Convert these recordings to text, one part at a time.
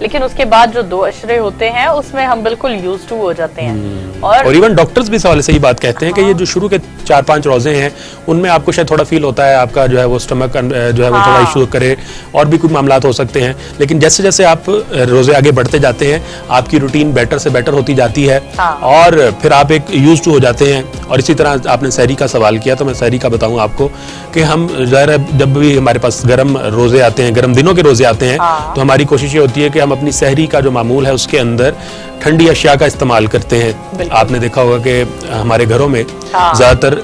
لیکن اس کے بعد جو 2 عشرے ہوتے ہیں اس میں ہم بالکل یوز ٹو ہو جاتے ہیں. اور ایون ڈاکٹرز بھی اس حوالے سے یہ بات کہتے ہیں کہ یہ جو شروع کے 4-5 روزے ہیں ان میں آپ کو شاید تھوڑا فیل ہوتا ہے آپ کا جو ہے وہ اسٹمک جو ہے وہ تھوڑا ایشو کرے اور بھی کچھ معاملات ہو سکتے ہیں، لیکن جیسے جیسے آپ روزے آگے بڑھتے جاتے ہیں آپ کی روٹین بیٹر سے بیٹر ہوتی جاتی ہے اور پھر آپ ایک یوز ٹو ہو جاتے ہیں. اور اسی طرح آپ نے سحری کا سوال کیا تو میں سحری کا بتاؤں آپ کو کہ ہم ظاہر ہے جب بھی ہمارے پاس گرم روزے آتے ہیں، گرم دنوں کے روزے آتے ہیں تو ہماری کوشش یہ ہوتی ہے کہ ہم اپنی سحری کا جو معمول ہے اس کے اندر ٹھنڈی اشیاء کا استعمال کرتے ہیں. آپ نے دیکھا ہوگا کہ ہمارے گھروں میں زیادہ تر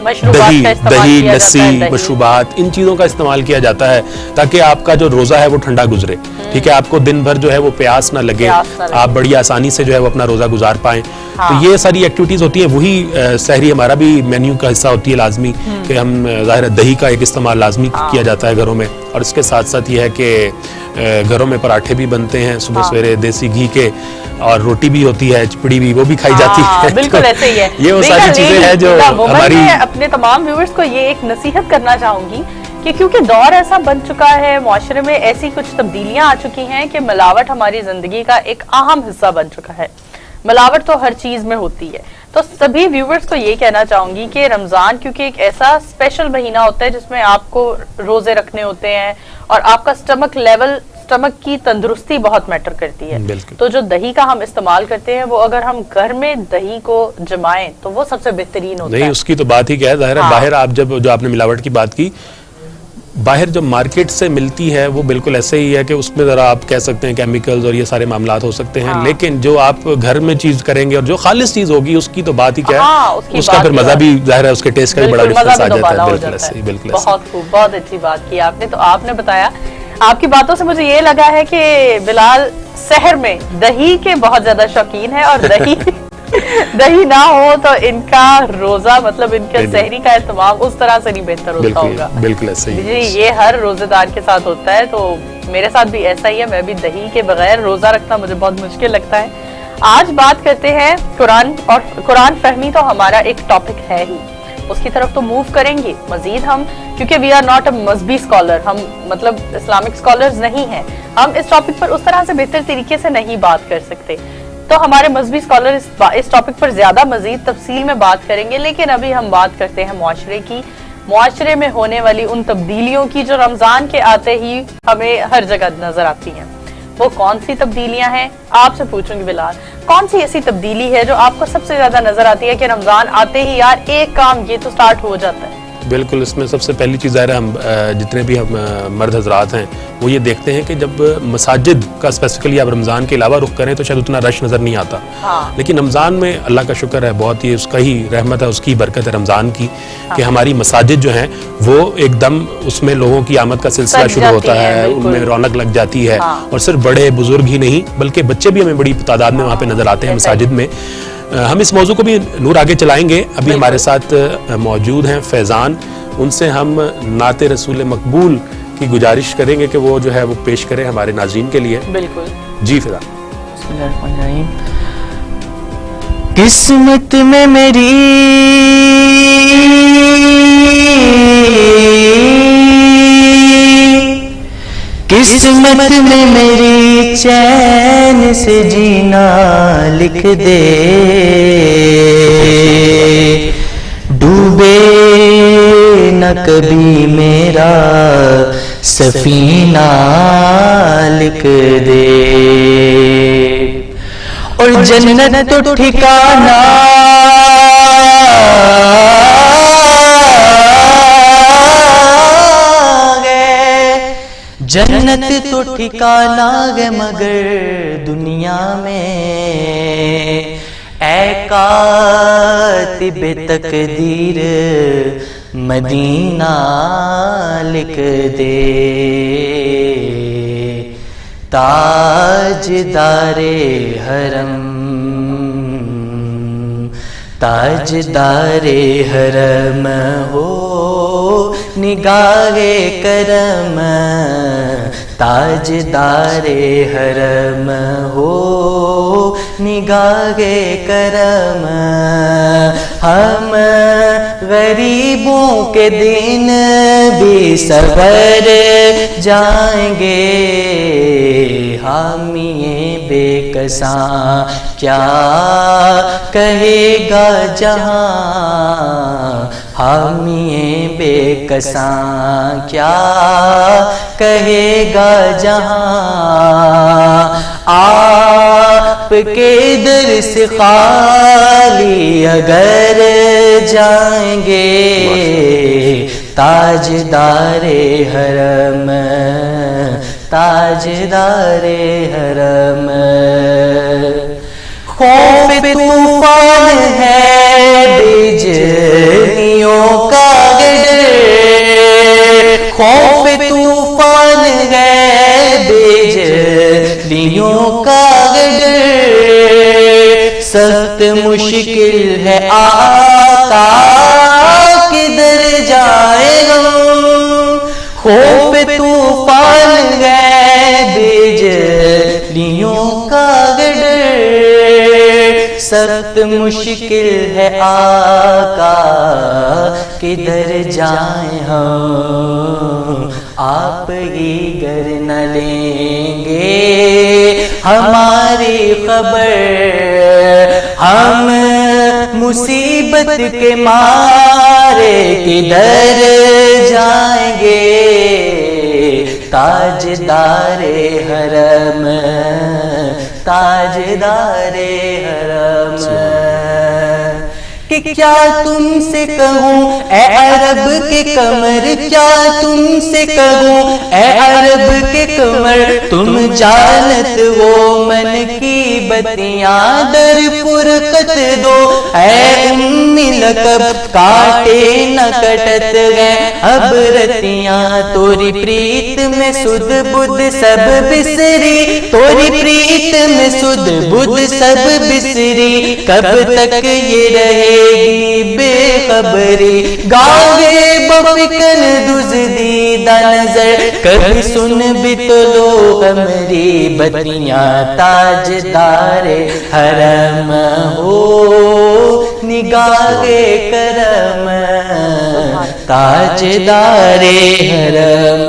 دہی، لسی، مشروبات ان چیزوں کا استعمال کیا جاتا ہے تاکہ آپ کا جو روزہ ہے وہ ٹھنڈا گزرے. ٹھیک ہے، آپ کو دن بھر جو ہے وہ پیاس نہ لگے، آپ بڑی آسانی سے جو ہے وہ اپنا روزہ گزار پائیں. تو یہ ساری ایکٹیویٹیز ہوتی ہیں، وہی سحری ہمارا بھی مینیو کا حصہ ہوتی ہے لازمی کہ ہم ظاہر دہی کا ایک استعمال لازمی کیا جاتا ہے گھروں میں. اور اس کے ساتھ ساتھ یہ ہے کہ گھروں میں پراٹھے بھی بنتے ہیں صبح سویرے دیسی گھی کے، اور روٹی بھی ہوتی ہے، چپڑی بھی وہ بھی کھائی جاتی ہے. بالکل ایسے ہی ہے. یہ وہ ساری چیزیں ہیں جو ہماری. میں اپنے تمام ویورز کو یہ ایک نصیحت کرنا چاہوں گی کہ کیونکہ دور ایسا بن چکا ہے، معاشرے میں ایسی کچھ تبدیلیاں آ چکی ہیں کہ ملاوٹ ہماری زندگی کا ایک اہم حصہ بن چکا ہے. ملاوٹ تو ہر چیز میں ہوتی ہے. تو سبھی ویورز کو یہ کہنا چاہوں گی کہ رمضان کیونکہ ایک ایسا اسپیشل مہینہ ہوتا ہے جس میں آپ کو روزے رکھنے ہوتے ہیں اور آپ کا اسٹمک کی تندرستی بہت میٹر کرتی ہے. تو جو دہی کا ہم استعمال کرتے ہیں وہ اگر ہم گھر میں دہی کو جمائیں تو وہ سب سے بہترین ہوتا ہے. نہیں، اس کی تو بات ہی کیا ہے. ظاہر ہے باہر آپ جو آپ نے ملاوٹ کی بات کی، باہر جو مارکیٹ سے ملتی ہے وہ بالکل ایسے ہی ہے کہ اس میں ذرا آپ کہہ سکتے ہیں کیمیکلز اور یہ سارے معاملات ہو سکتے ہیں، لیکن جو آپ گھر میں چیز کریں گے اور جو خالص چیز ہوگی اس کی تو بات ہی کیا ہے، اس کا پھر مزہ بھی ظاہر ہے، اس کے ٹیسٹ کا بھی بڑا ڈفرنس آ جاتا ہے. بالکل ایسے ہی، بالکل ایسے. بہت خوب، بہت اچھی بات کی آپ نے. تو آپ نے بتایا، آپ کی باتوں سے مجھے یہ لگا ہے کہ بلال سحر میں دہی کے بہت زیادہ شوقین ہے اور دہی نہ ہو تو ان کا روزہ مطلب ان کے سحری کا اہتمام اس طرح سے نہیں بہتر ہوتا ہوگا. بالکل ایسے ہی جی. یہ ہر روزے دار کے ساتھ ہوتا ہے، تو میرے ساتھ بھی ایسا ہی ہے. میں بھی دہی کے بغیر روزہ رکھنا مجھے بہت مشکل لگتا ہے. آج بات کرتے ہیں قرآن، اور قرآن فہمی تو ہمارا ایک ٹاپک ہے ہی، اس کی طرف تو موو کریں گے مزید ہم، کیونکہ وی آر ناٹ اے مذہبی اسکالر، ہم مطلب اسلامک اسکالرز نہیں ہیں. ہم اس ٹاپک پر اس طرح سے بہتر طریقے سے نہیں بات کر سکتے، تو ہمارے مذہبی اسکالر اس ٹاپک پر زیادہ مزید تفصیل میں بات کریں گے. لیکن ابھی ہم بات کرتے ہیں معاشرے کی، معاشرے میں ہونے والی ان تبدیلیوں کی جو رمضان کے آتے ہی ہمیں ہر جگہ نظر آتی ہیں. وہ کون سی تبدیلیاں ہیں؟ آپ سے پوچھوں گی بلال، کون سی ایسی تبدیلی ہے جو آپ کو سب سے زیادہ نظر آتی ہے کہ رمضان آتے ہی یار ایک کام یہ تو سٹارٹ ہو جاتا ہے؟ بالکل، اس میں سب سے پہلی چیز ظاہر ہے ہم جتنے بھی ہم مرد حضرات ہیں وہ یہ دیکھتے ہیں کہ جب مساجد کا اسپیسیفکلی آپ رمضان کے علاوہ رخ کریں تو شاید اتنا رش نظر نہیں آتا، لیکن رمضان میں اللہ کا شکر ہے، بہت ہی اس کا ہی رحمت ہے، اس کی برکت ہے رمضان کی کہ ہماری مساجد جو ہیں وہ ایک دم اس میں لوگوں کی آمد کا سلسلہ شروع ہوتا ہے، ان میں رونق لگ جاتی ہے. اور صرف بڑے بزرگ ہی نہیں بلکہ بچے بھی ہمیں بڑی تعداد میں وہاں پہ نظر آتے ہیں مساجد میں. ہم اس موضوع کو بھی نور آگے چلائیں گے. ابھی ہمارے ساتھ موجود ہیں فیضان، ان سے ہم نعت رسول مقبول کی گزارش کریں گے کہ وہ جو ہے وہ پیش کریں ہمارے ناظرین کے لیے. بالکل جی فیضان. بسم اللہ الرحمن الرحیم. قسمت میں میری قسمت میں میری چین سے جینا لکھ دے، ڈوبے نہ کبھی میرا سفینہ لکھ دے، اور جنت تو ٹھکانہ جنت تو ٹھکانہ گے مگر دنیا میں اے کاتب تقدیر مدینہ لکھ دے، تاجدار حرم تاجدار حرم ہو نگاہ کرم، تاجدار حرم ہو نگاہ کرم، ہم غریبوں کے دن بھی سنور جائیں گے، حامی بے کساں کیا کہے گا جہاں، حامی بے کساں کیا کہے گا جہاں، آپ کے در سے خالی اگر جائیں گے، تاجدار حرم تاجدار حرم، خوف طوفان ہے بجلیوں کا ڈر، خوف طوفان ہے بجلیوں کا ڈر، سخت مشکل ہے آقا کدھر جائے گا، خوف طوفان ہے بجلیوں کا ڈر، سخت مشکل ہے آقا کدھر جائیں ہم، آپ ہی گر نہ لیں گے ہماری خبر، ہم مصیبت کے مارے کدھر جائیں گے، تاجدار حرم تاجدار حرم، کہ کیا تم سے کہوں اے عرب کے قمر، کیا تم سے کہوں اے عرب کے قمر، تم جانت وہ من کی بتیاں در فرقت دو، اے امی لقب کاٹے نہ کٹت گئے اب رتیاں، توری پریت میں سدھ بدھ سب بسری، توری پریت میں سدھ بدھ سب بسری، کب تک یہ رہے گی بے خبری، گاوے بفکن دزدیدہ نظر، کبھی سن بھی تو لو ہمری بتیاں، تاجدار حرم ہو نگاہ کرم، تاجدار حرم،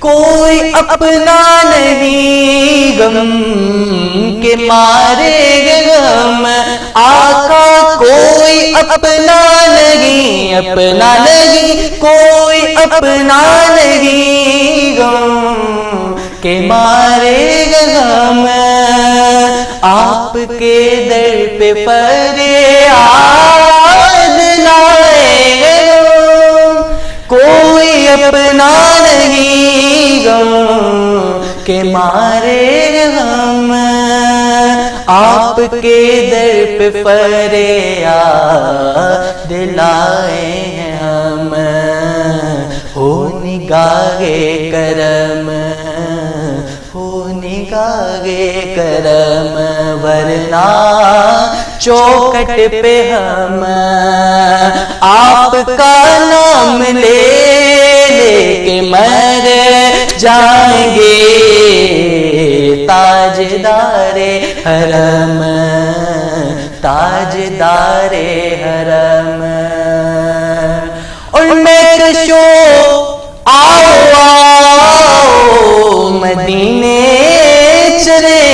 کوئی اپنا نہیں غم کے مارے غم، آقا کوئی اپنا نہیں، اپنا نہیں کوئی اپنا نہیں غم کے مارے غم، آپ کے در پہ فریاد لائے غم، کوئی اپنا نہیں غم کے مارے غم، آپ کے در پہ فریاد لائے ہیں ہم، ہو نگاہ کرم ہو نگاہ کرم، ورنہ چوکٹ پہ ہم آپ کا نام لے لے کے مر جائیں گے، تاجدار حرم تاجدار حرم، اور میں کشو آؤ آؤ مدینے چلے،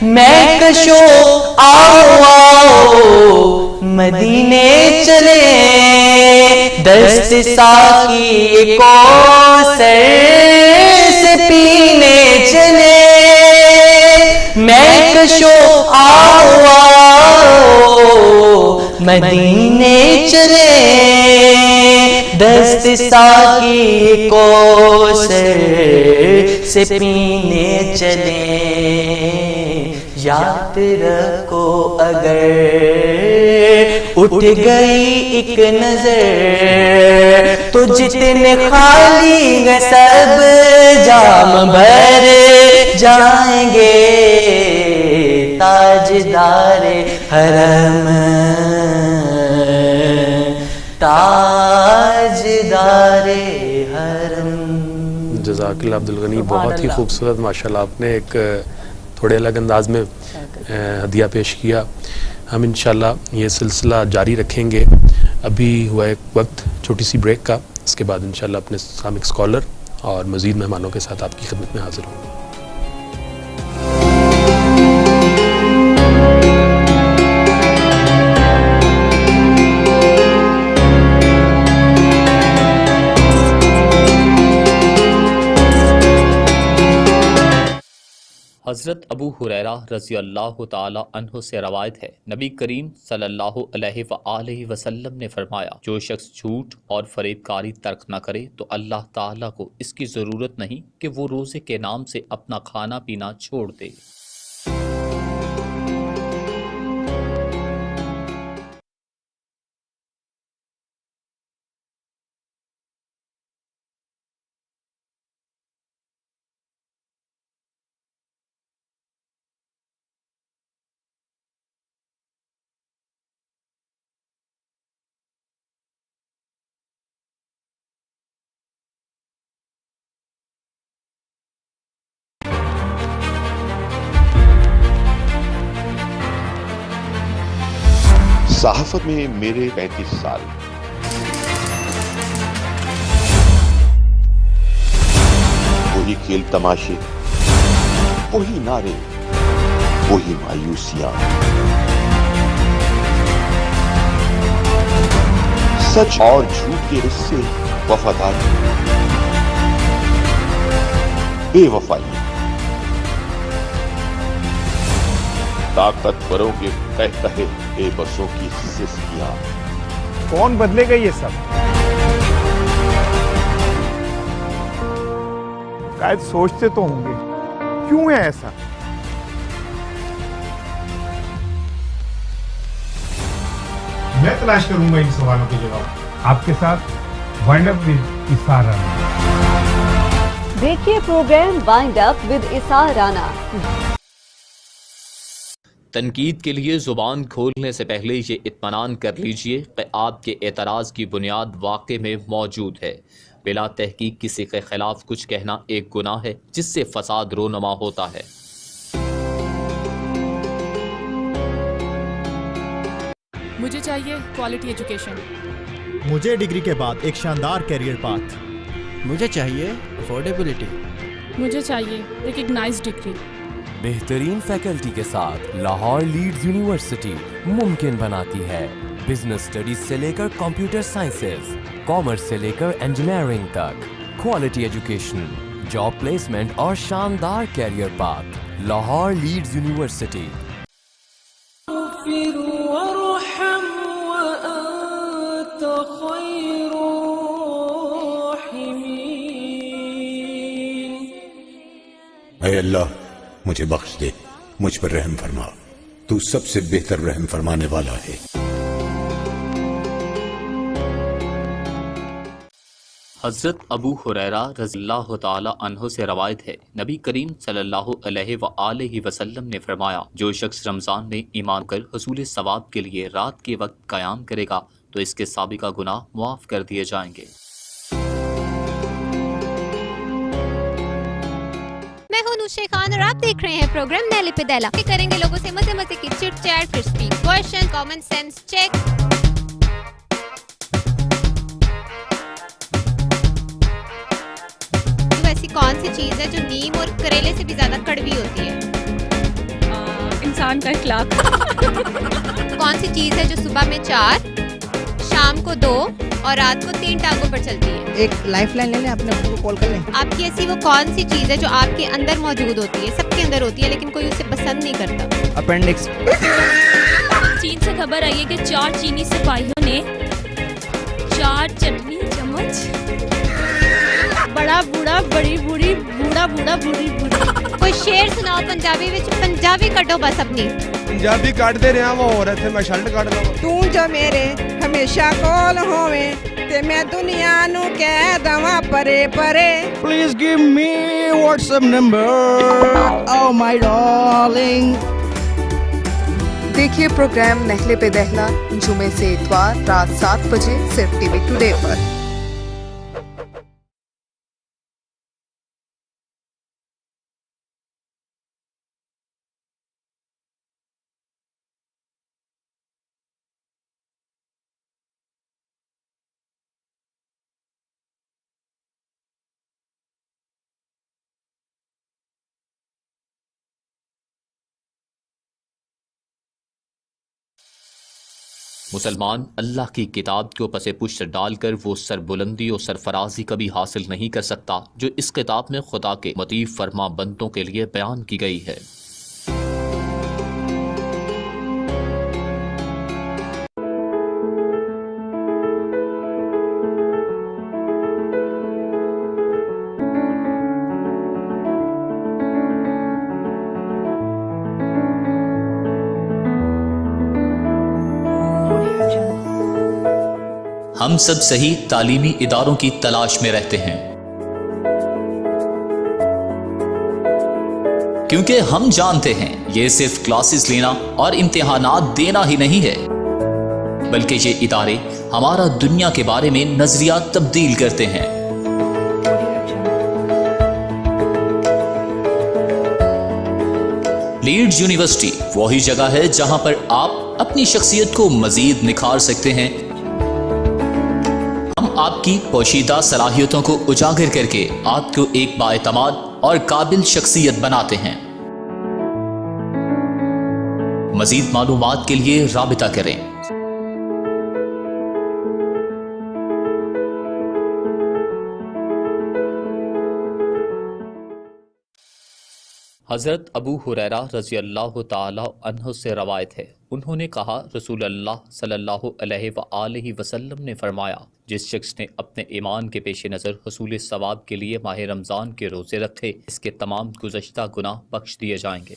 میں کشو آؤ آؤ مدینے چلے، دست ساقی کوثر سے پینے چلے، میں کشو آؤ آؤ مدینے چلے، دست ساقی کوثر سے پینے چلے، یاد رکھو اگر اٹھ گئی ایک نظر تو جتنے خالی ہیں سب جام بھر جائیں گے، تاجدار حرم تاجدار حرم۔ جزاک اللہ عبد الغنی، بہت ہی خوبصورت ماشاءاللہ آپ نے ایک تھوڑے الگ انداز میں ہدیہ پیش کیا۔ ہم انشاءاللہ یہ سلسلہ جاری رکھیں گے۔ ابھی ہوا ایک وقت چھوٹی سی بریک کا، اس کے بعد انشاءاللہ اپنے سامع اسکالر اور مزید مہمانوں کے ساتھ آپ کی خدمت میں حاضر ہوں گے۔ حضرت ابو ہریرہ رضی اللہ تعالی عنہ سے روایت ہے، نبی کریم صلی اللہ علیہ وآلہ وسلم نے فرمایا، جو شخص جھوٹ اور فریب کاری ترک نہ کرے تو اللہ تعالی کو اس کی ضرورت نہیں کہ وہ روزے کے نام سے اپنا کھانا پینا چھوڑ دے۔ صحافت میں میرے 35 سال، وہی کھیل تماشے، وہی نعرے، وہی مایوسیاں، سچ اور جھوٹ کے رشتے، وفاداری، بے وفائی، طاقتوروں کے کہے بے بسوں کی سسکیاں۔ کون بدلے گا یہ سب؟ شاید سوچتے تو ہوں گے کیوں ہے ایسا؟ میں تلاش کروں گا ان سوالوں کے جواب آپ کے ساتھ وائنڈ اپ ود اسار رانا۔ دیکھیے program wind up with Asar Rana. تنقید کے لیے زبان کھولنے سے پہلے یہ اطمینان کر لیجئے کہ آپ کے اعتراض کی بنیاد واقع میں موجود ہے۔ بلا تحقیق کسی کے خلاف کچھ کہنا ایک گناہ ہے جس سے فساد رونما ہوتا ہے۔ مجھے چاہیے کوالٹی ایجوکیشن، مجھے ڈگری کے بعد ایک شاندار کیریئر پاتھ، مجھے چاہیے افورڈیبلٹی، مجھے چاہیے ریکگنائزڈ ڈگری۔ بہترین فیکلٹی کے ساتھ لاہور لیڈز یونیورسٹی ممکن بناتی ہے بزنس اسٹڈیز سے لے کر کمپیوٹر سائنسز، کامرس سے لے کر انجینئرنگ تک، کوالٹی ایجوکیشن، جاب پلیسمنٹ اور شاندار career path. Lahore Leeds university. اے اللہ مجھے بخش دے، مجھ پر رحم فرما، تو سب سے بہتر رحم فرمانے والا ہے۔ حضرت ابو ہریرہ رضی اللہ تعالی عنہ سے روایت ہے، نبی کریم صلی اللہ علیہ وآلہ وسلم نے فرمایا، جو شخص رمضان میں ایمان کر حصول ثواب کے لیے رات کے وقت قیام کرے گا تو اس کے سابقہ گناہ معاف کر دیے جائیں گے۔ میں ہوں نوشے خان اور آپ دیکھ رہے ہیں پروگرام دہلی پہ دہلا۔ کریں گے لوگوں سے مزے مزے کی chit chat, crispy question, common sense check. تو ایسی کون سی چیز ہے جو نیم اور کریلے سے بھی زیادہ کڑوی ہوتی ہے؟ انسان کا اخلاق۔ کون سی چیز ہے جو صبح میں 4، شام کو 2 اور رات کو 3 ٹانگوں پر چلتی ہے؟ ایک لائف لائن لے لیں، اپنے آپ کو کال کر لیں۔ آپ کی ایسی وہ کون سی چیز ہے جو آپ کے اندر موجود ہوتی ہے، سب کے اندر ہوتی ہے لیکن کوئی اسے پسند نہیں کرتا؟ اپینڈکس۔ چین سے خبر آئی ہے کہ 4 چینی سپاہیوں نے 4 چٹنی چمچ، بڑا بوڑھا بڑی بوڑھی، بوڑھا بوڑھا بوڑھی بوڑھی۔ کوئی شعر سناؤ پنجابی وچ، پنجابی کڈو بس اپنی۔ پنجابی کٹتے رہا وہ ہو رہے تھے، میں شرٹ کٹ لوں۔ تو جو میرے ہمیشہ کول ہوویں تے میں دنیا نو کہہ دواں پرے پرے۔ Please give me what's app number, O my darling. دیکھیے پروگرام نہلے پہ دہلا جمعے سے اتوار رات 7 بجے صرف ٹی وی ٹوڈے پر۔ مسلمان اللہ کی کتاب کو پس پشت ڈال کر وہ سربلندی اور سرفرازی کبھی حاصل نہیں کر سکتا جو اس کتاب میں خدا کے مطیع فرما بندوں کے لیے بیان کی گئی ہے۔ ہم سب صحیح تعلیمی اداروں کی تلاش میں رہتے ہیں، کیونکہ ہم جانتے ہیں یہ صرف کلاسز لینا اور امتحانات دینا ہی نہیں ہے، بلکہ یہ ادارے ہمارا دنیا کے بارے میں نظریات تبدیل کرتے ہیں۔ لیڈز یونیورسٹی وہی جگہ ہے جہاں پر آپ اپنی شخصیت کو مزید نکھار سکتے ہیں۔ آپ کی پوشیدہ صلاحیتوں کو اجاگر کر کے آپ کو ایک بااعتماد اور قابل شخصیت بناتے ہیں۔ مزید معلومات کے لیے رابطہ کریں۔ حضرت ابو ہریرہ رضی اللہ تعالی عنہ سے روایت ہے، انہوں نے کہا رسول اللہ صلی اللہ علیہ وآلہ وسلم نے فرمایا، جس شخص نے اپنے ایمان کے پیش نظر حصول ثواب کے لیے ماہ رمضان کے روزے رکھے، اس کے تمام گزشتہ گناہ بخش دیے جائیں گے۔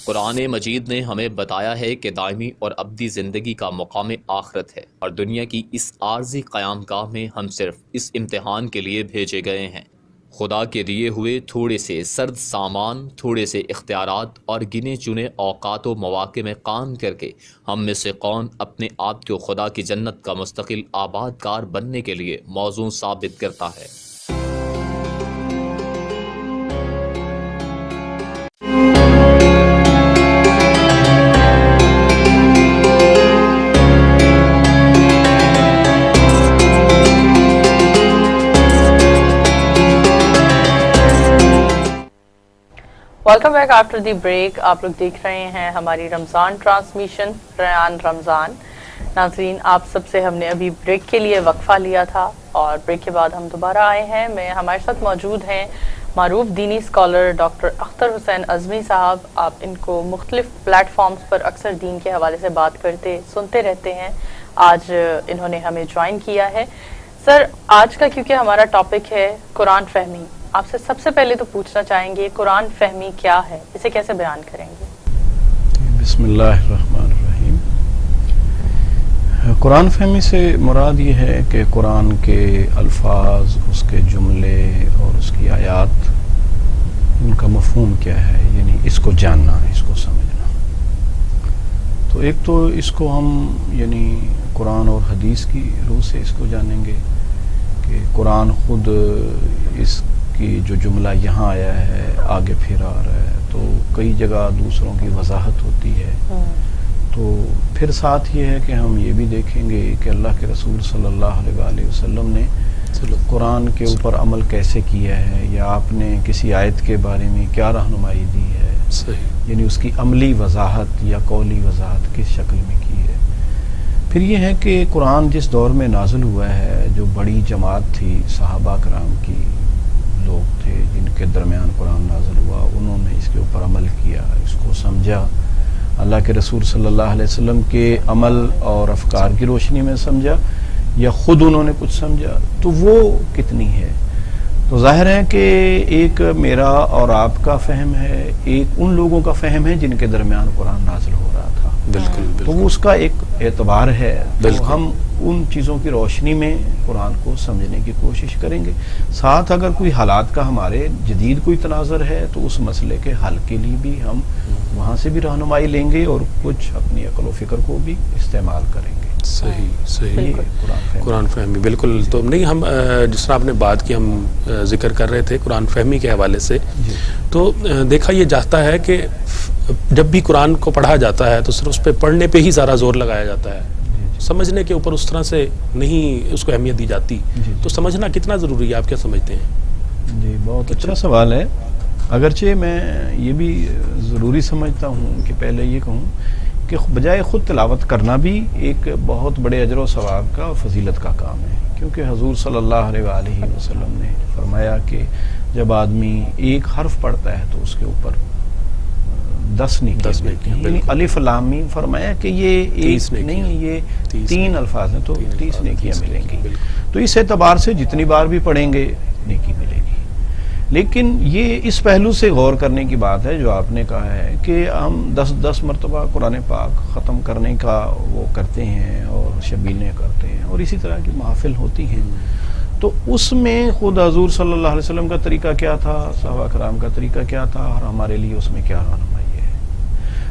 قرآن مجید نے ہمیں بتایا ہے کہ دائمی اور ابدی زندگی کا مقام آخرت ہے، اور دنیا کی اس عارضی قیام گاہ میں ہم صرف اس امتحان کے لیے بھیجے گئے ہیں۔ خدا کے دیے ہوئے تھوڑے سے سرد سامان، تھوڑے سے اختیارات اور گنے چنے اوقات و مواقع میں کام کر کے ہم میں سے کون اپنے آپ کو خدا کی جنت کا مستقل آباد کار بننے کے لیے موزوں ثابت کرتا ہے۔ Welcome back after the break. آپ لوگ دیکھ رہے ہیں ہماری رمضان ٹرانسمیشن ریان رمضان۔ ناظرین، آپ سب سے ہم نے ابھی بریک کے لیے وقفہ لیا تھا اور بریک کے بعد ہم دوبارہ آئے ہیں۔ ہمارے ساتھ موجود ہیں معروف دینی اسکالر ڈاکٹر اختر حسین اعظمی صاحب۔ آپ ان کو مختلف پلیٹ فارمز پر اکثر دین کے حوالے سے بات سنتے رہتے ہیں۔ آج انہوں نے ہمیں جوائن کیا ہے۔ سر، آج کا کیونکہ ہمارا ٹاپک ہے قرآن فہمی، آپ سے سب سے پہلے تو پوچھنا چاہیں گے قرآن فہمی کیا ہے، اسے کیسے بیان کریں گے؟ بسم اللہ الرحمن الرحیم۔ قرآن فہمی سے مراد یہ ہے کہ قرآن کے الفاظ، اس کے جملے اور اس کی آیات، ان کا مفہوم کیا ہے، یعنی اس کو جاننا، اس کو سمجھنا۔ تو ایک تو اس کو ہم یعنی قرآن اور حدیث کی روح سے اس کو جانیں گے کہ قرآن خود اس کی جو جملہ یہاں آیا ہے آگے پھر آ رہا ہے، تو کئی جگہ دوسروں کی وضاحت ہوتی ہے۔ تو پھر ساتھ یہ ہے کہ ہم یہ بھی دیکھیں گے کہ اللہ کے رسول صلی اللہ علیہ وآلہ وسلم نے قرآن کے اوپر عمل کیسے کیا ہے، یا آپ نے کسی آیت کے بارے میں کیا رہنمائی دی ہے، یعنی اس کی عملی وضاحت یا قولی وضاحت کس شکل میں کی ہے۔ پھر یہ ہے کہ قرآن جس دور میں نازل ہوا ہے، جو بڑی جماعت تھی صحابہ کرام کی، لوگ تھے جن کے درمیان قرآن نازل ہوا، انہوں نے اس کے اوپر عمل کیا، اس کو سمجھا، اللہ کے رسول صلی اللہ علیہ وسلم کے عمل اور افکار کی روشنی میں سمجھا، یا خود انہوں نے کچھ سمجھا، تو وہ کتنی ہے۔ تو ظاہر ہے کہ ایک میرا اور آپ کا فہم ہے، ایک ان لوگوں کا فہم ہے جن کے درمیان قرآن نازل ہو رہا تھا، بالکل تو وہ اس کا ایک اعتبار ہے. تو ہم ان چیزوں کی روشنی میں قرآن کو سمجھنے کی کوشش کریں گے. ساتھ اگر کوئی حالات کا ہمارے جدید کوئی تناظر ہے تو اس مسئلے کے حل کے لیے بھی ہم وہاں سے بھی رہنمائی لیں گے اور کچھ اپنی عقل و فکر کو بھی استعمال کریں گے. صحیح قرآن فہمی بالکل. تو نہیں ہم جس طرح آپ نے بات کی ہم ذکر کر رہے تھے قرآن فہمی کے حوالے سے, تو دیکھا یہ جاتا ہے کہ جب بھی قرآن کو پڑھا جاتا ہے تو صرف اس پہ پڑھنے پہ ہی سارا زور لگایا جاتا ہے, سمجھنے کے اوپر اس طرح سے نہیں اس کو اہمیت دی جاتی. تو سمجھنا کتنا ضروری ہے, آپ کیا سمجھتے ہیں؟ جی بہت اچھا سوال ہے. اگرچہ میں یہ بھی ضروری سمجھتا ہوں کہ پہلے یہ کہوں کہ بجائے خود تلاوت کرنا بھی ایک بہت بڑے اجر و ثواب کا اور فضیلت کا کام ہے, کیونکہ حضور صلی اللہ علیہ وآلہ وسلم نے فرمایا کہ جب آدمی ایک حرف پڑھتا ہے تو اس کے اوپر 10 نیکیاں, یعنی الف لام میم فرمایا کہ یہ ایک نہیں, یہ 3 الفاظ ہیں تو 30 نیکیاں ملیں گی. تو اس اعتبار سے جتنی بار بھی پڑھیں گے نیکی ملے گی. لیکن یہ اس پہلو سے غور کرنے کی بات ہے جو آپ نے کہا ہے کہ ہم 10 مرتبہ قرآن پاک ختم کرنے کا وہ کرتے ہیں اور شبیلیں کرتے ہیں اور اسی طرح کی محافل ہوتی ہیں. تو اس میں خود حضور صلی اللہ علیہ وسلم کا طریقہ کیا تھا, صحابہ کرام کا طریقہ کیا تھا, اور ہمارے لیے اس میں کیا رہنمائی ہے.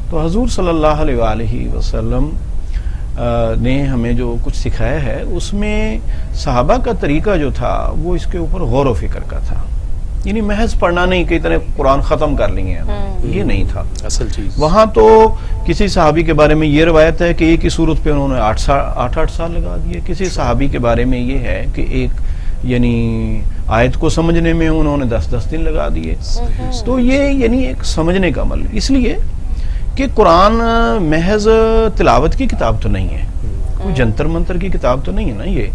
تو حضور صلی اللہ علیہ وآلہ وسلم نے ہمیں جو کچھ سکھایا ہے اس میں صحابہ کا طریقہ جو تھا وہ اس کے اوپر غور و فکر کا تھا. یعنی محض پڑھنا نہیں کہ اتنے قرآن ختم کر لیے ہیں, یہ نہیں تھا اصل چیز. وہاں تو کسی صحابی کے بارے میں یہ روایت ہے کہ ایک ہی سورت پہ انہوں نے 8 سال لگا دیے. کسی صحابی کے بارے میں یہ ہے کہ ایک یعنی آیت کو سمجھنے میں انہوں نے 10 دن لگا دیے. تو یہ یعنی ایک سمجھنے کا عمل, اس لیے کہ قرآن محض تلاوت کی کتاب تو نہیں ہے, کوئی جنتر منتر کی کتاب تو نہیں ہے نا یہ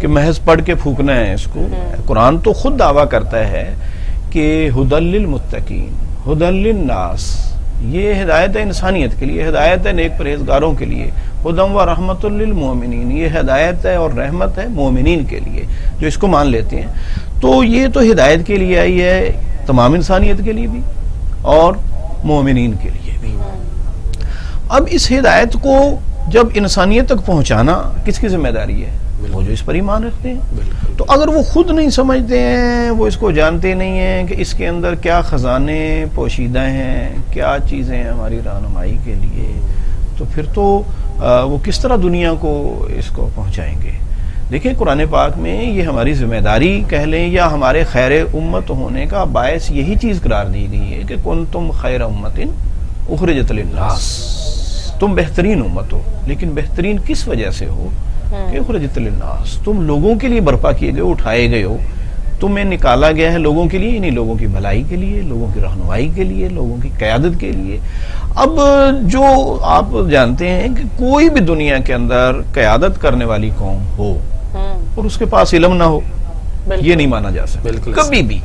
کہ محض پڑھ کے پھونکنا ہے اس کو. قرآن تو خود دعویٰ کرتا ہے کہ ہدی للمتقین ہدی للناس, یہ ہدایت ہے انسانیت کے لیے, ہدایت ہے نیک پرہیزگاروں کے لیے, ہدی و رحمت للمؤمنین, یہ ہدایت ہے اور رحمت ہے مومنین کے لیے جو اس کو مان لیتے ہیں. تو یہ تو ہدایت کے لیے آئی ہے تمام انسانیت کے لیے بھی اور مومنین کے لیے بھی. اب اس ہدایت کو جب انسانیت تک پہنچانا کس کی ذمہ داری ہے؟ وہ جو اس پر ایمان رکھتے ہیں. تو اگر وہ خود نہیں سمجھتے ہیں, وہ اس کو جانتے نہیں ہیں کہ اس کے اندر کیا خزانے پوشیدہ ہیں, کیا چیزیں ہیں ہماری رہنمائی کے لیے, تو پھر تو وہ کس طرح دنیا کو اس کو پہنچائیں گے. دیکھیں قرآن پاک میں یہ ہماری ذمہ داری کہہ لیں یا ہمارے خیر امت ہونے کا باعث یہی چیز قرار دی گئی ہے کہ کنتم خیر امت اخرجت للناس, تم بہترین امت ہو. لیکن بہترین کس وجہ سے ہو؟ کہ اخرجت للناس, تم لوگوں کے لیے برپا کیے گئے, اٹھائے گئے ہو, تمہیں نکالا گیا ہے لوگوں کے لیے, یعنی لوگوں کی بھلائی کے لیے, لوگوں کی رہنمائی کے لیے, لوگوں کی قیادت کے لیے. اب جو آپ جانتے ہیں کہ کوئی بھی دنیا کے اندر قیادت کرنے والی قوم ہو اور اس کے پاس علم نہ ہو, یہ نہیں مانا جا سکتا کبھی بھی.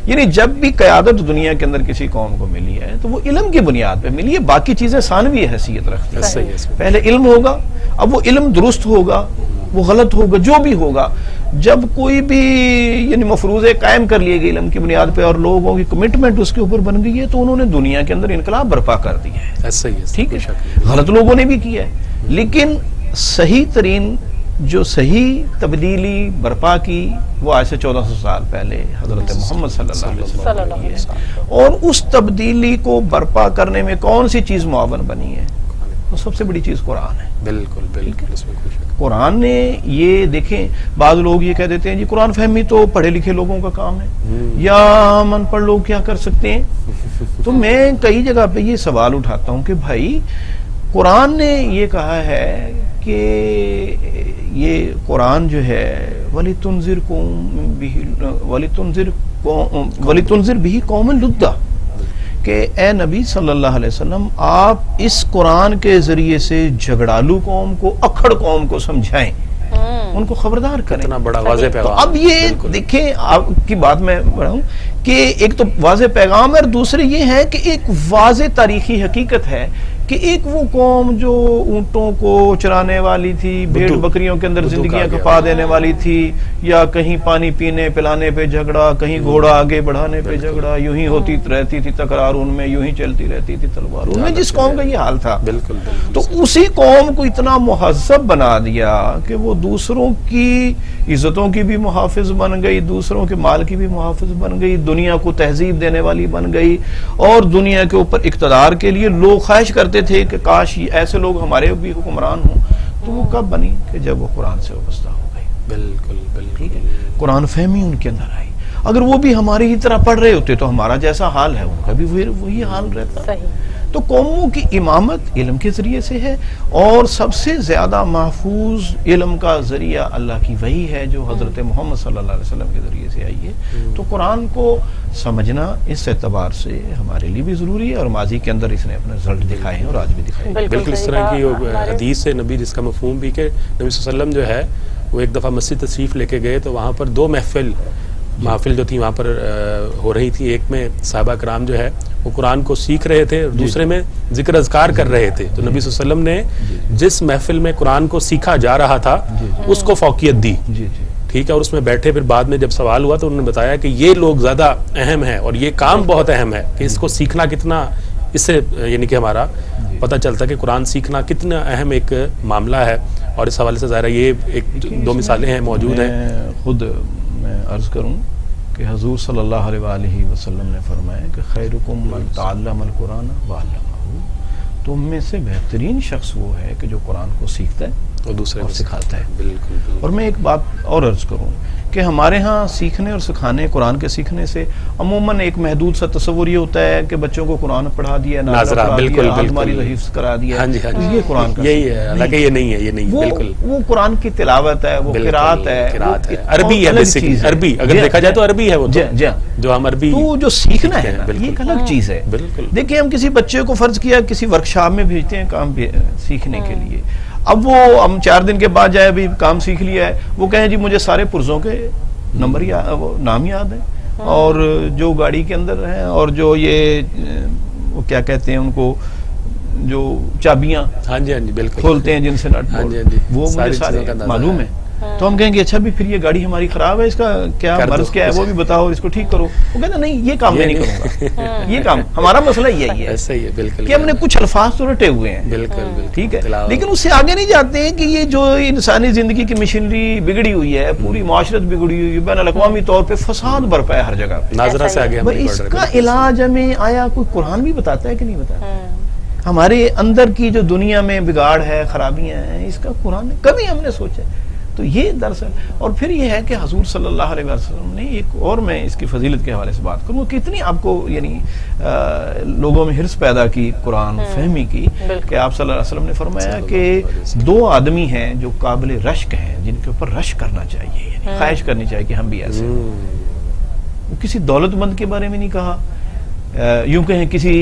یعنی جب بھی قیادت دنیا کے اندر کسی قوم کو ملی ہے تو وہ علم کی بنیاد پہ ملی ہے, باقی چیزیں ثانوی حیثیت رکھتی ہیں. پہلے علم ہوگا, اب وہ علم درست ہوگا, وہ غلط ہوگا, جو بھی ہوگا. جب کوئی بھی یعنی مفروضے قائم کر لیے گئے علم کی بنیاد پہ اور لوگوں کی کمٹمنٹ اس کے اوپر بن گئی ہے, تو انہوں نے دنیا کے اندر انقلاب برپا کر دیا ہے. ٹھیک ہے, غلط لوگوں نے بھی کیا ہے, لیکن صحیح ترین جو صحیح تبدیلی برپا کی وہ آج سے 1400 سال پہلے حضرت محمد صلی اللہ علیہ وسلم کی ہے. اور اس تبدیلی کو برپا کرنے میں کون سی چیز معاون بنی ہے؟ وہ سب سے بڑی چیز قرآن ہے. بالکل بالکل. قرآن نے یہ دیکھیں, بعض لوگ یہ کہہ دیتے ہیں جی قرآن فہمی تو پڑھے لکھے لوگوں کا کام ہے, یا ان پڑھ لوگ کیا کر سکتے ہیں. تو میں کئی جگہ پہ یہ سوال اٹھاتا ہوں کہ بھائی قرآن نے یہ کہا ہے کہ یہ قرآن جو ہے وَلِتُنذِرْ بِهِ قَوْمًا لُدًّا, کہ اے نبی صلی اللہ علیہ وسلم آپ اس قرآن کے ذریعے سے جھگڑالو قوم کو, اکھڑ قوم کو سمجھائیں, ان کو خبردار کریں. اتنا بڑا واضح پیغام. اب یہ دیکھیں آپ کی بات میں بڑھاؤں کہ ایک تو واضح پیغام ہے, اور دوسرے یہ ہے کہ ایک واضح تاریخی حقیقت ہے کہ ایک وہ قوم جو اونٹوں کو چرانے والی تھی، بھیڑ بکریوں کے اندر زندگیاں کپا دینے والی تھی، یا کہیں پانی پینے پلانے پہ جھگڑا، کہیں گھوڑا آگے بڑھانے پہ جھگڑا، یوں ہی ہوتی رہتی تھی تکرار ان میں، یوں ہی چلتی رہتی تھی تلوار ان میں، جس قوم کا یہ حال تھا. تو اسی قوم کو اتنا مہذب بنا دیا کہ وہ دوسروں کی عزتوں کی بھی محافظ بن گئی، دوسروں کے مال کی بھی محافظ بن گئی، دنیا کو تہذیب دینے والی بن گئی، اور دنیا کے اوپر اقتدار کے لیے لوگ خواہش کرتے تھے کہ کاش ایسے لوگ ہمارے بھی حکمران ہوں. تو وہ کب بنی؟ کہ جب وہ قرآن سے وابستہ ہو گئی. بالکل بالکل. قرآن فہمی ان کے اندر آئی. اگر وہ بھی ہماری ہی طرح پڑھ رہے ہوتے تو ہمارا جیسا حال ہے ان کا بھی وہی حال رہتا. تو قوموں کی امامت علم کے ذریعے سے ہے، اور سب سے زیادہ محفوظ علم کا ذریعہ اللہ کی وحی ہے جو حضرت محمد صلی اللہ علیہ وسلم کے ذریعے سے آئی ہے. تو قرآن کو سمجھنا اس اعتبار سے ہمارے لیے بھی ضروری ہے، اور ماضی کے اندر اس نے اپنے رزلٹ دکھائے ہیں اور آج بھی دکھائے ہیں. بالکل اس طرح کی حدیث ہے نبی جس کا مفہوم بھی کہ نبی صلی اللہ علیہ وسلم جو ہے وہ ایک دفعہ مسجد تشریف لے کے گئے تو وہاں پر دو محفل جو تھی وہاں پر ہو رہی تھی. ایک میں صحابہ کرام جو ہے وہ قرآن کو سیکھ رہے تھے، اور دوسرے میں ذکر اذکار کر رہے تھے. تو نبی صلی اللہ علیہ وسلم نے جس محفل میں قرآن کو سیکھا جا رہا تھا اس کو فوقیت دی، ٹھیک ہے، اور اس میں بیٹھے. پھر بعد میں جب سوال ہوا تو انہوں نے بتایا کہ یہ لوگ زیادہ اہم ہیں اور یہ کام بہت اہم ہے کہ اس کو سیکھنا کتنا، اس سے یعنی کہ ہمارا پتہ چلتا ہے کہ قرآن سیکھنا کتنا اہم ایک معاملہ ہے. اور اس حوالے سے ظاہر یہ ایک دو مثالیں ہیں موجود ہیں. خود میں عرض کروں کہ حضور صلی اللہ علیہ وآلہ وسلم نے فرمایا کہ خیرکم من تعلم القرآن وعلمہ، تم میں سے بہترین شخص وہ ہے کہ جو قرآن کو سیکھتا ہے اور دوسرے کو سکھاتا ہے. بالکل. اور میں ایک بات اور عرض کروں کہ ہمارے ہاں سیکھنے اور سکھانے، قرآن کے سیکھنے سے عموماً ایک محدود سا تصور یہ ہوتا ہے کہ بچوں کو قرآن پڑھا دیا، ناظرہ بالکل حفظ کرا دیا، یہ قرآن کا یہی ہے. حالانکہ یہ نہیں ہے، یہ نہیں. بالکل وہ قرآن کی تلاوت ہے، وہ قرات ہے، عربی ہے، بیسیکلی عربی. اگر دیکھا جائے تو عربی ہے وہ جو ہم عربی. تو جو سیکھنا ہے یہ ایک الگ چیز ہے. دیکھیں ہم کسی بچے کو فرض کیا کسی ورکشاپ میں بھیجتے ہیں کام سیکھنے کے لیے. اب وہ ہم 4 دن کے بعد جائے ابھی کام سیکھ لیا ہے، وہ کہیں جی مجھے سارے پرزوں کے نمبر نام یاد ہیں، اور جو گاڑی کے اندر ہیں، اور جو یہ وہ کیا کہتے ہیں ان کو، جو چابیاں بالکل کھولتے ہیں جن سے نٹ وہ مجھے سارے معلوم ہے. تو ہم کہیں گے اچھا بھی پھر یہ گاڑی ہماری خراب ہے، اس کا کیا مرض کیا ہے وہ بھی بتاؤ، اس کو ٹھیک کرو. وہ کہتے ہیں نہیں یہ کام میں نہیں کروں گا. یہ کام ہمارا مسئلہ یہی ہے کہ ہم نے کچھ الفاظ تو رٹے ہوئے ہیں، ٹھیک ہے، لیکن اس سے آگے نہیں جاتے ہیں کہ یہ جو انسانی زندگی کی مشینری بگڑی ہوئی ہے، پوری معاشرت بگڑی ہوئی ہے، بین الاقوامی طور پہ فساد برپا ہے ہر جگہ. ناظرہ سے آگے اس کا علاج ہمیں آیا کوئی قرآن بھی بتاتا ہے کہ نہیں بتاتا؟ ہمارے اندر کی جو دنیا میں بگاڑ ہے، خرابیاں ہیں، اس کا قرآن کبھی ہم نے سوچا؟ تو یہ دراصل. اور پھر یہ ہے کہ حضور صلی اللہ علیہ وسلم نے ایک اور، میں اس کی فضیلت کے حوالے سے بات کروں، کتنی آپ کو یعنی لوگوں میں حرص پیدا کی قرآن فہمی کی، کہ آپ صلی اللہ علیہ وسلم نے فرمایا کہ 2 آدمی ہیں جو قابل رشک ہیں، جن کے اوپر رشک کرنا چاہیے، یعنی خواہش کرنی چاہیے کہ ہم بھی ایسے. وہ کسی دولت مند کے بارے میں نہیں کہا، یوں کہیں کسی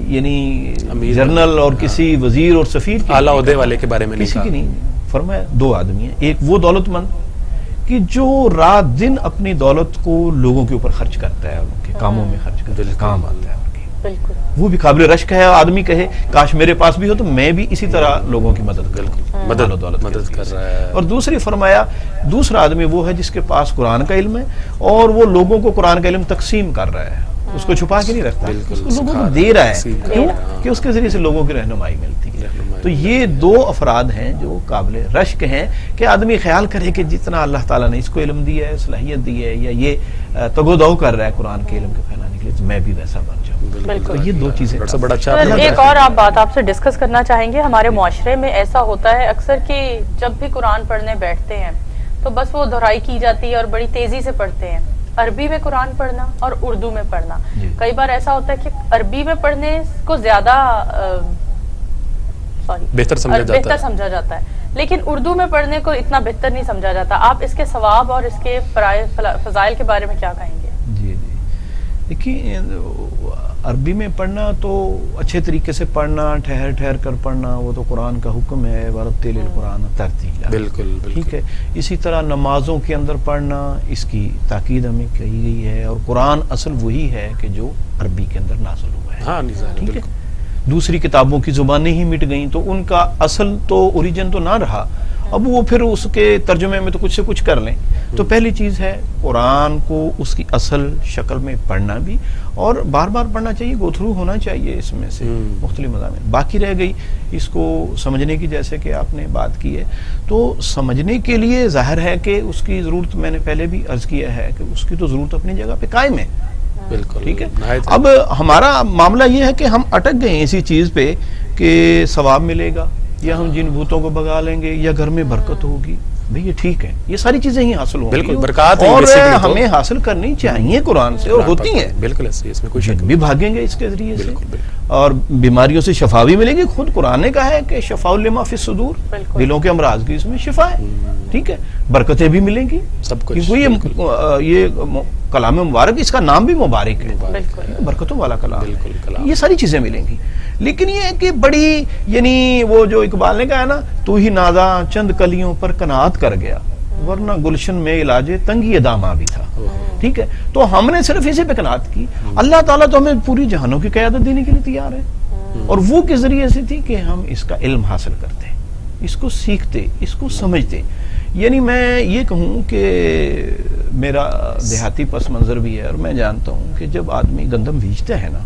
یعنی جنرل اور کسی وزیر اور سفیر اعلیٰ عہدے والے کے بارے میں کسی کی نہیں. فرمایا 2 آدمی ہیں، ایک وہ دولت مند کہ جو رات دن اپنی دولت کو لوگوں کے اوپر خرچ کرتا ہے، ان کے کاموں میں خرچ کرتا ہے، کام آتا ہے ان کے، وہ بھی قابل رشک ہے. آدمی کہے کاش میرے پاس بھی ہو تو میں بھی اسی طرح لوگوں کی مدد کروں، مدد کر رہا ہے. اور دوسری فرمایا دوسرا آدمی وہ ہے جس کے پاس قرآن کا علم ہے اور وہ لوگوں کو قرآن کا علم تقسیم کر رہا ہے، اس کو چھپا کے نہیں رکھتا، اس کو لوگوں کو دے رہا ہے. کیوں؟ کہ اس کے ذریعے سے لوگوں کی رہنمائی ملتی ہے. تو یہ 2 افراد ہیں جو قابل رشک ہیں کہ آدمی خیال کرے کہ جتنا اللہ تعالیٰ نے اس کو علم دیا ہے، صلاحیت دی ہے، یا یہ تگ و دو کر رہا ہے قرآن کے علم کو پھیلانے کے لیے، تو میں بھی ویسا بن جاؤں. بالکل. یہ 2 چیزیں. ایک اور آپ بات آپ سے ڈسکس کرنا چاہیں گے. ہمارے معاشرے میں ایسا ہوتا ہے اکثر کہ جب بھی قرآن پڑھنے بیٹھتے ہیں تو بس وہ دہرائی کی جاتی ہے اور بڑی تیزی سے پڑھتے ہیں. عربی میں قرآن پڑھنا اور اردو میں پڑھنا، کئی بار ایسا ہوتا ہے کہ عربی میں پڑھنے کو زیادہ بہتر سمجھا جاتا ہے، لیکن اردو میں پڑھنے کو اتنا بہتر نہیں سمجھا جاتا. آپ اس کے ثواب اور اس کے فضائل کے بارے میں کیا کہیں گے؟ جی دیکھیے، عربی میں پڑھنا تو اچھے طریقے سے پڑھنا، ٹھہر ٹھہر کر پڑھنا، وہ تو قرآن کا حکم ہے، ورتل القرآن ترتیلا. بالکل ٹھیک ہے. اسی طرح نمازوں کے اندر پڑھنا، اس کی تاکید ہمیں کہی گئی ہے. اور قرآن اصل وہی ہے کہ جو عربی کے اندر نازل ہوا ہے. ٹھیک ہے. دوسری کتابوں کی زبانیں ہی مٹ گئیں تو ان کا اصل تو اوریجن تو نہ رہا، اب وہ پھر اس کے ترجمے میں تو کچھ سے کچھ کر لیں. تو پہلی چیز ہے قرآن کو اس کی اصل شکل میں پڑھنا بھی، اور بار بار پڑھنا چاہیے، گو تھرو ہونا چاہیے اس میں سے مختلف مضامین. باقی رہ گئی اس کو سمجھنے کی، جیسے کہ آپ نے بات کی ہے، تو سمجھنے کے لیے ظاہر ہے کہ اس کی ضرورت، میں نے پہلے بھی عرض کیا ہے کہ اس کی تو ضرورت اپنی جگہ پہ قائم ہے. بالکل ٹھیک ہے. اب ہمارا معاملہ یہ ہے کہ ہم اٹک گئے اسی چیز پہ کہ ثواب ملے گا، یا ہم جن بھوتوں کو بھگا لیں گے، یا گھر میں برکت ہوگی. بھئی یہ ٹھیک ہے، یہ ساری چیزیں ہی حاصل ہوں گی، برکات اور ہمیں حاصل کرنی چاہیے قرآن سے، اور ہوتی ہیں. بالکل ایسے، اس میں کوئی شک بھی بھاگیں گے اس کے ذریعے سے، اور بیماریوں سے شفا بھی ملے گی. خود قرآن نے کہا ہے کہ شفاء لما فی الصدور، دلوں کے امراض کی اس میں شفا ہے. ٹھیک ہے. برکتیں بھی ملیں گی سب کچھ، کیونکہ یہ کلام مبارک، اس کا نام بھی مبارک ہے، برکتوں والا کلام ہے. یہ ساری چیزیں ملیں گی. لیکن یہ ہے کہ بڑی، یعنی وہ جو اقبال نے کہا ہے نا، تو ہی نازا چند کلیوں پر قناعت کر گیا، ورنہ گلشن میں علاج تنگی داماں بھی تھا. ٹھیک ہے. تو ہم نے صرف اسی پہ قناعت کی. اللہ تعالیٰ تو ہمیں پوری جہانوں کی قیادت دینے کے لیے تیار ہے، اور وہ کس ذریعے سے تھی کہ ہم اس کا علم حاصل کرتے، اس کو سیکھتے، اس کو سمجھتے. یعنی میں یہ کہوں کہ میرا دیہاتی پس منظر بھی ہے، اور میں جانتا ہوں کہ جب آدمی گندم بیچتا ہے نا،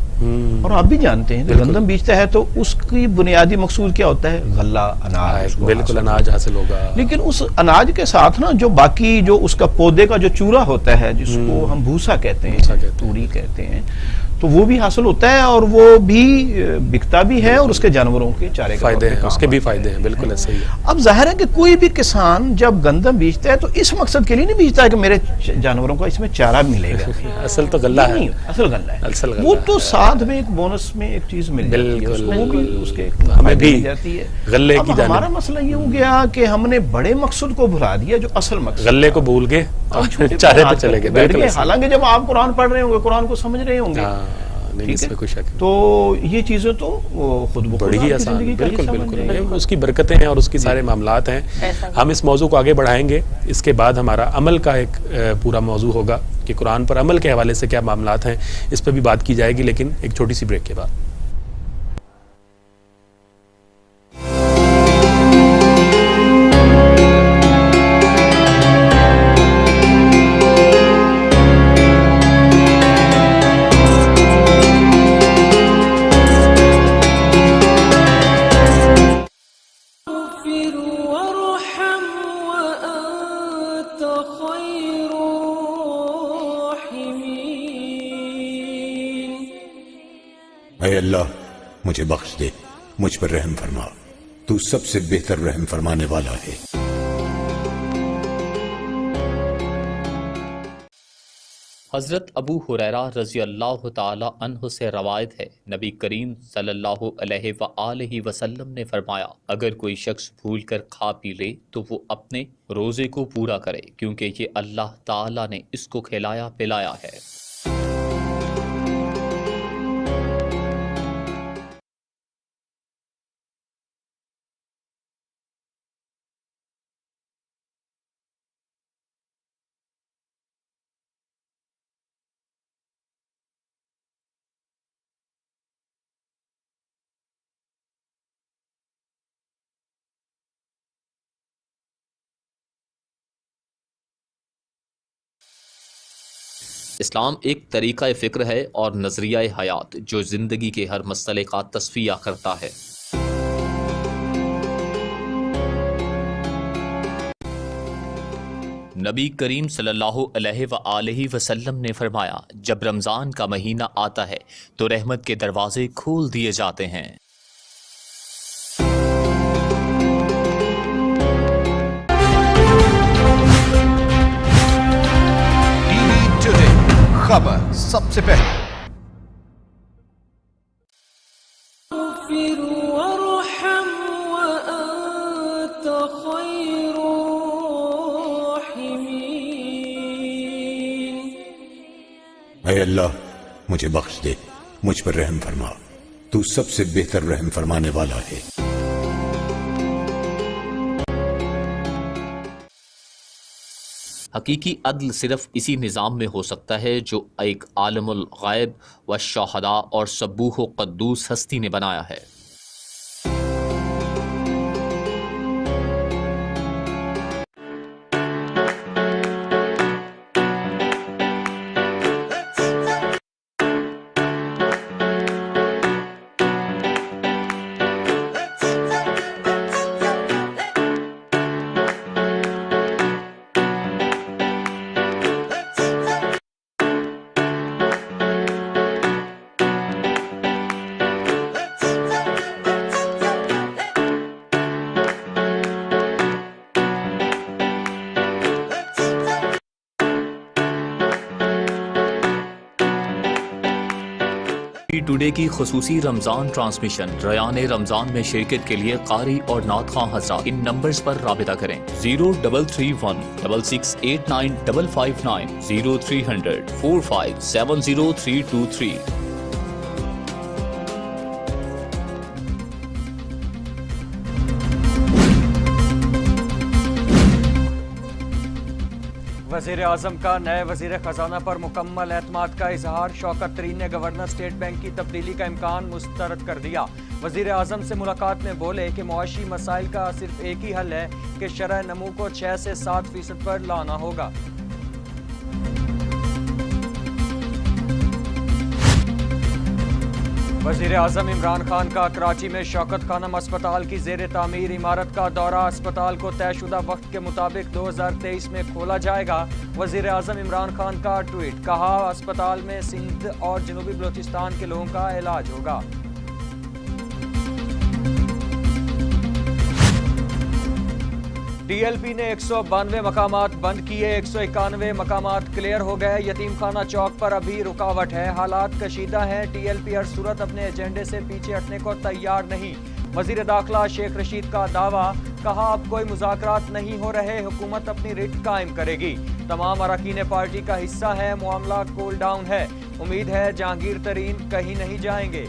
اور آپ بھی جانتے ہیں کہ گندم بیچتا ہے تو اس کی بنیادی مقصود کیا ہوتا ہے؟ غلہ، اناج. بالکل اناج حاصل ہوگا. لیکن اس اناج کے ساتھ نا جو باقی جو اس کا پودے کا جو چورا ہوتا ہے، جس کو ہم بھوسا کہتے ہیں، توری کہتے ہیں، تو وہ بھی حاصل ہوتا ہے، اور وہ بھی بکتا بھی ہے، اور اس کے جانوروں کے چارے کا فائدے ہیں، اس کے بھی فائدے ہیں. بالکل ایسے ہی. اب ظاہر ہے کہ کوئی بھی کسان جب گندم بیچتا ہے تو اس مقصد کے لیے نہیں بیچتا ہے کہ میرے جانوروں کو اس میں چارہ ملے گا. اصل تو غلہ ہے، اصل غلہ ہے. وہ تو ساتھ میں ایک بونس میں ایک چیز مل جاتی ہے، وہ بھی اس کے ہمیں بھی جاتی ہے غلے کی جانب. ہمارا مسئلہ یہ ہو گیا کہ ہم نے بڑے مقصد کو بھلا دیا، جو اصل مقصد، غلے کو بھول گئے، چارے پہ چلے گئے. حالانکہ جب آپ قرآن پڑھ رہے ہوں گے، قرآن کو سمجھ رہے ہوں گے، تو یہ چیزیں تو خود بڑی ہی آسان. بالکل بالکل، اس کی برکتیں ہیں اور اس کی سارے معاملات ہیں. ہم اس موضوع کو آگے بڑھائیں گے. اس کے بعد ہمارا عمل کا ایک پورا موضوع ہوگا کہ قرآن پر عمل کے حوالے سے کیا معاملات ہیں، اس پہ بھی بات کی جائے گی، لیکن ایک چھوٹی سی بریک کے بعد. اے اللہ مجھے بخش دے، مجھ پر رحم فرما، تو سب سے بہتر رحم فرمانے والا ہے. حضرت ابو ہریرہ رضی اللہ تعالی عنہ سے روایت ہے، نبی کریم صلی اللہ علیہ وآلہ وسلم نے فرمایا، اگر کوئی شخص بھول کر کھا پی لے تو وہ اپنے روزے کو پورا کرے، کیونکہ یہ اللہ تعالی نے اس کو کھلایا پلایا ہے. اسلام ایک طریقہ فکر ہے اور نظریہ حیات جو زندگی کے ہر مسئلے کا تصفیہ کرتا ہے. نبی کریم صلی اللہ علیہ وآلہ وسلم نے فرمایا، جب رمضان کا مہینہ آتا ہے تو رحمت کے دروازے کھول دیے جاتے ہیں. خبر سب سے پہلے. اے اللہ مجھے بخش دے، مجھ پر رحم فرما، تو سب سے بہتر رحم فرمانے والا ہے. حقیقی عدل صرف اسی نظام میں ہو سکتا ہے جو ایک عالم الغیب و شہداء اور سبوح و قدوس ہستی نے بنایا ہے۔ ٹوڈے کی خصوصی رمضان ٹرانسمیشن ریان رمضان میں شرکت کے لیے قاری اور نعت خواں حضرات ان نمبرز پر رابطہ کریں 033166895559 030045700323۔ وزیر اعظم کا نئے وزیر خزانہ پر مکمل اعتماد کا اظہار، شوکت ترین نے گورنر اسٹیٹ بینک کی تبدیلی کا امکان مسترد کر دیا۔ وزیر اعظم سے ملاقات میں بولے کہ معاشی مسائل کا صرف ایک ہی حل ہے کہ شرح نمو کو 6 سے 7% پر لانا ہوگا۔ وزیر اعظم عمران خان کا کراچی میں شوکت خانم اسپتال کی زیر تعمیر عمارت کا دورہ، اسپتال کو طے شدہ وقت کے مطابق 2023 میں کھولا جائے گا۔ وزیر اعظم عمران خان کا ٹویٹ، کہا اسپتال میں سندھ اور جنوبی بلوچستان کے لوگوں کا علاج ہوگا۔ ٹی ایل پی نے 192 مقامات بند کیے، 191 مقامات کلیئر ہو گئے۔ یتیم خانہ چوک پر ابھی رکاوٹ ہے، حالات کشیدہ ہیں۔ ٹی ایل پی ہر صورت اپنے ایجنڈے سے پیچھے ہٹنے کو تیار نہیں۔ وزیر داخلہ شیخ رشید کا دعویٰ، کہا اب کوئی مذاکرات نہیں ہو رہے، حکومت اپنی رٹ قائم کرے گی۔ تمام اراکین پارٹی کا حصہ ہے، معاملہ کول ڈاؤن ہے، امید ہے جہانگیر ترین کہیں نہیں جائیں گے۔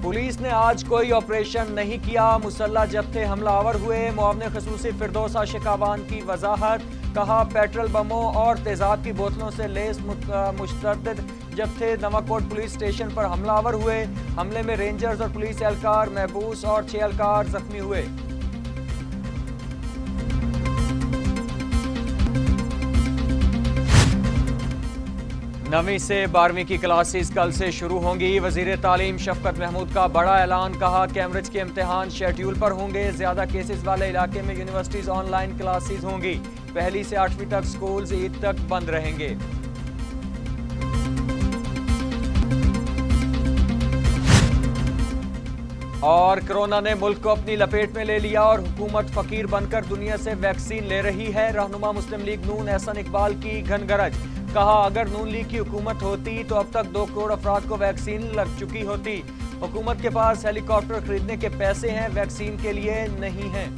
پولیس نے آج کوئی آپریشن نہیں کیا، مسلح جتھے حملہ آور ہوئے۔ معاون خصوصی فردوس شکاوان کی وضاحت، کہا پیٹرول بموں اور تیزاب کی بوتلوں سے لیس مشتعد جتھے نواکوٹ پولیس اسٹیشن پر حملہ آور ہوئے۔ حملے میں رینجرز اور پولیس اہلکار محبوس اور 6 اہلکار زخمی ہوئے۔ نویں سے 12ویں کی کلاسز کل سے شروع ہوں گی۔ وزیر تعلیم شفقت محمود کا بڑا اعلان، کہا کیمبرج کے امتحان شیڈیول پر ہوں گے۔ زیادہ کیسز والے علاقے میں یونیورسٹیز آن لائن کلاسز ہوں گی۔ 1 سے 8ویں تک سکولز عید تک بند رہیں گے۔ اور کرونا نے ملک کو اپنی لپیٹ میں لے لیا اور حکومت فقیر بن کر دنیا سے ویکسین لے رہی ہے۔ رہنما مسلم لیگ نون احسن اقبال کی گھن گرج، کہا اگر نون لیگ کی حکومت ہوتی تو اب تک 2 کروڑ افراد کو ویکسین لگ چکی ہوتی۔ حکومت کے پاس ہیلی کاپٹر خریدنے کے پیسے ہیں، ویکسین کے لیے نہیں ہیں۔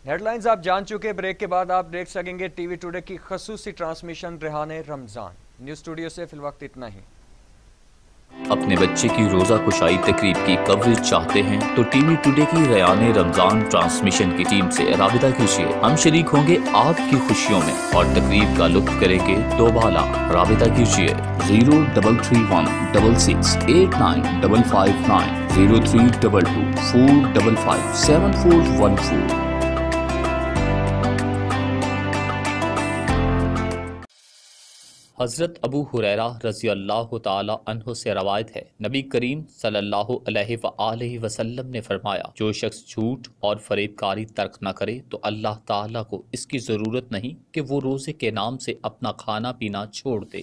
ہیڈ لائنز آپ جان چکے، بریک کے بعد آپ دیکھ سکیں گے ٹی وی ٹوڈے کی خصوصی ٹرانسمیشن ریحان رمضان۔ نیوز اسٹوڈیو سے فی الوقت اتنا ہی۔ اپنے بچے کی روزہ کشائی تقریب کی کوریج چاہتے ہیں تو ٹی وی ٹوڈے کی ریان رمضان ٹرانسمیشن کی ٹیم سے رابطہ کیجیے، ہم شریک ہوں گے آپ کی خوشیوں میں اور تقریب کا لطف کریں گے دوبالا۔ رابطہ کیجیے 033166895559 0322455414۔ حضرت ابو ہریرہ رضی اللہ تعالی عنہ سے روایت ہے، نبی کریم صلی اللہ علیہ وآلہ وسلم نے فرمایا، جو شخص جھوٹ اور فریب کاری ترک نہ کرے تو اللہ تعالیٰ کو اس کی ضرورت نہیں کہ وہ روزے کے نام سے اپنا کھانا پینا چھوڑ دے۔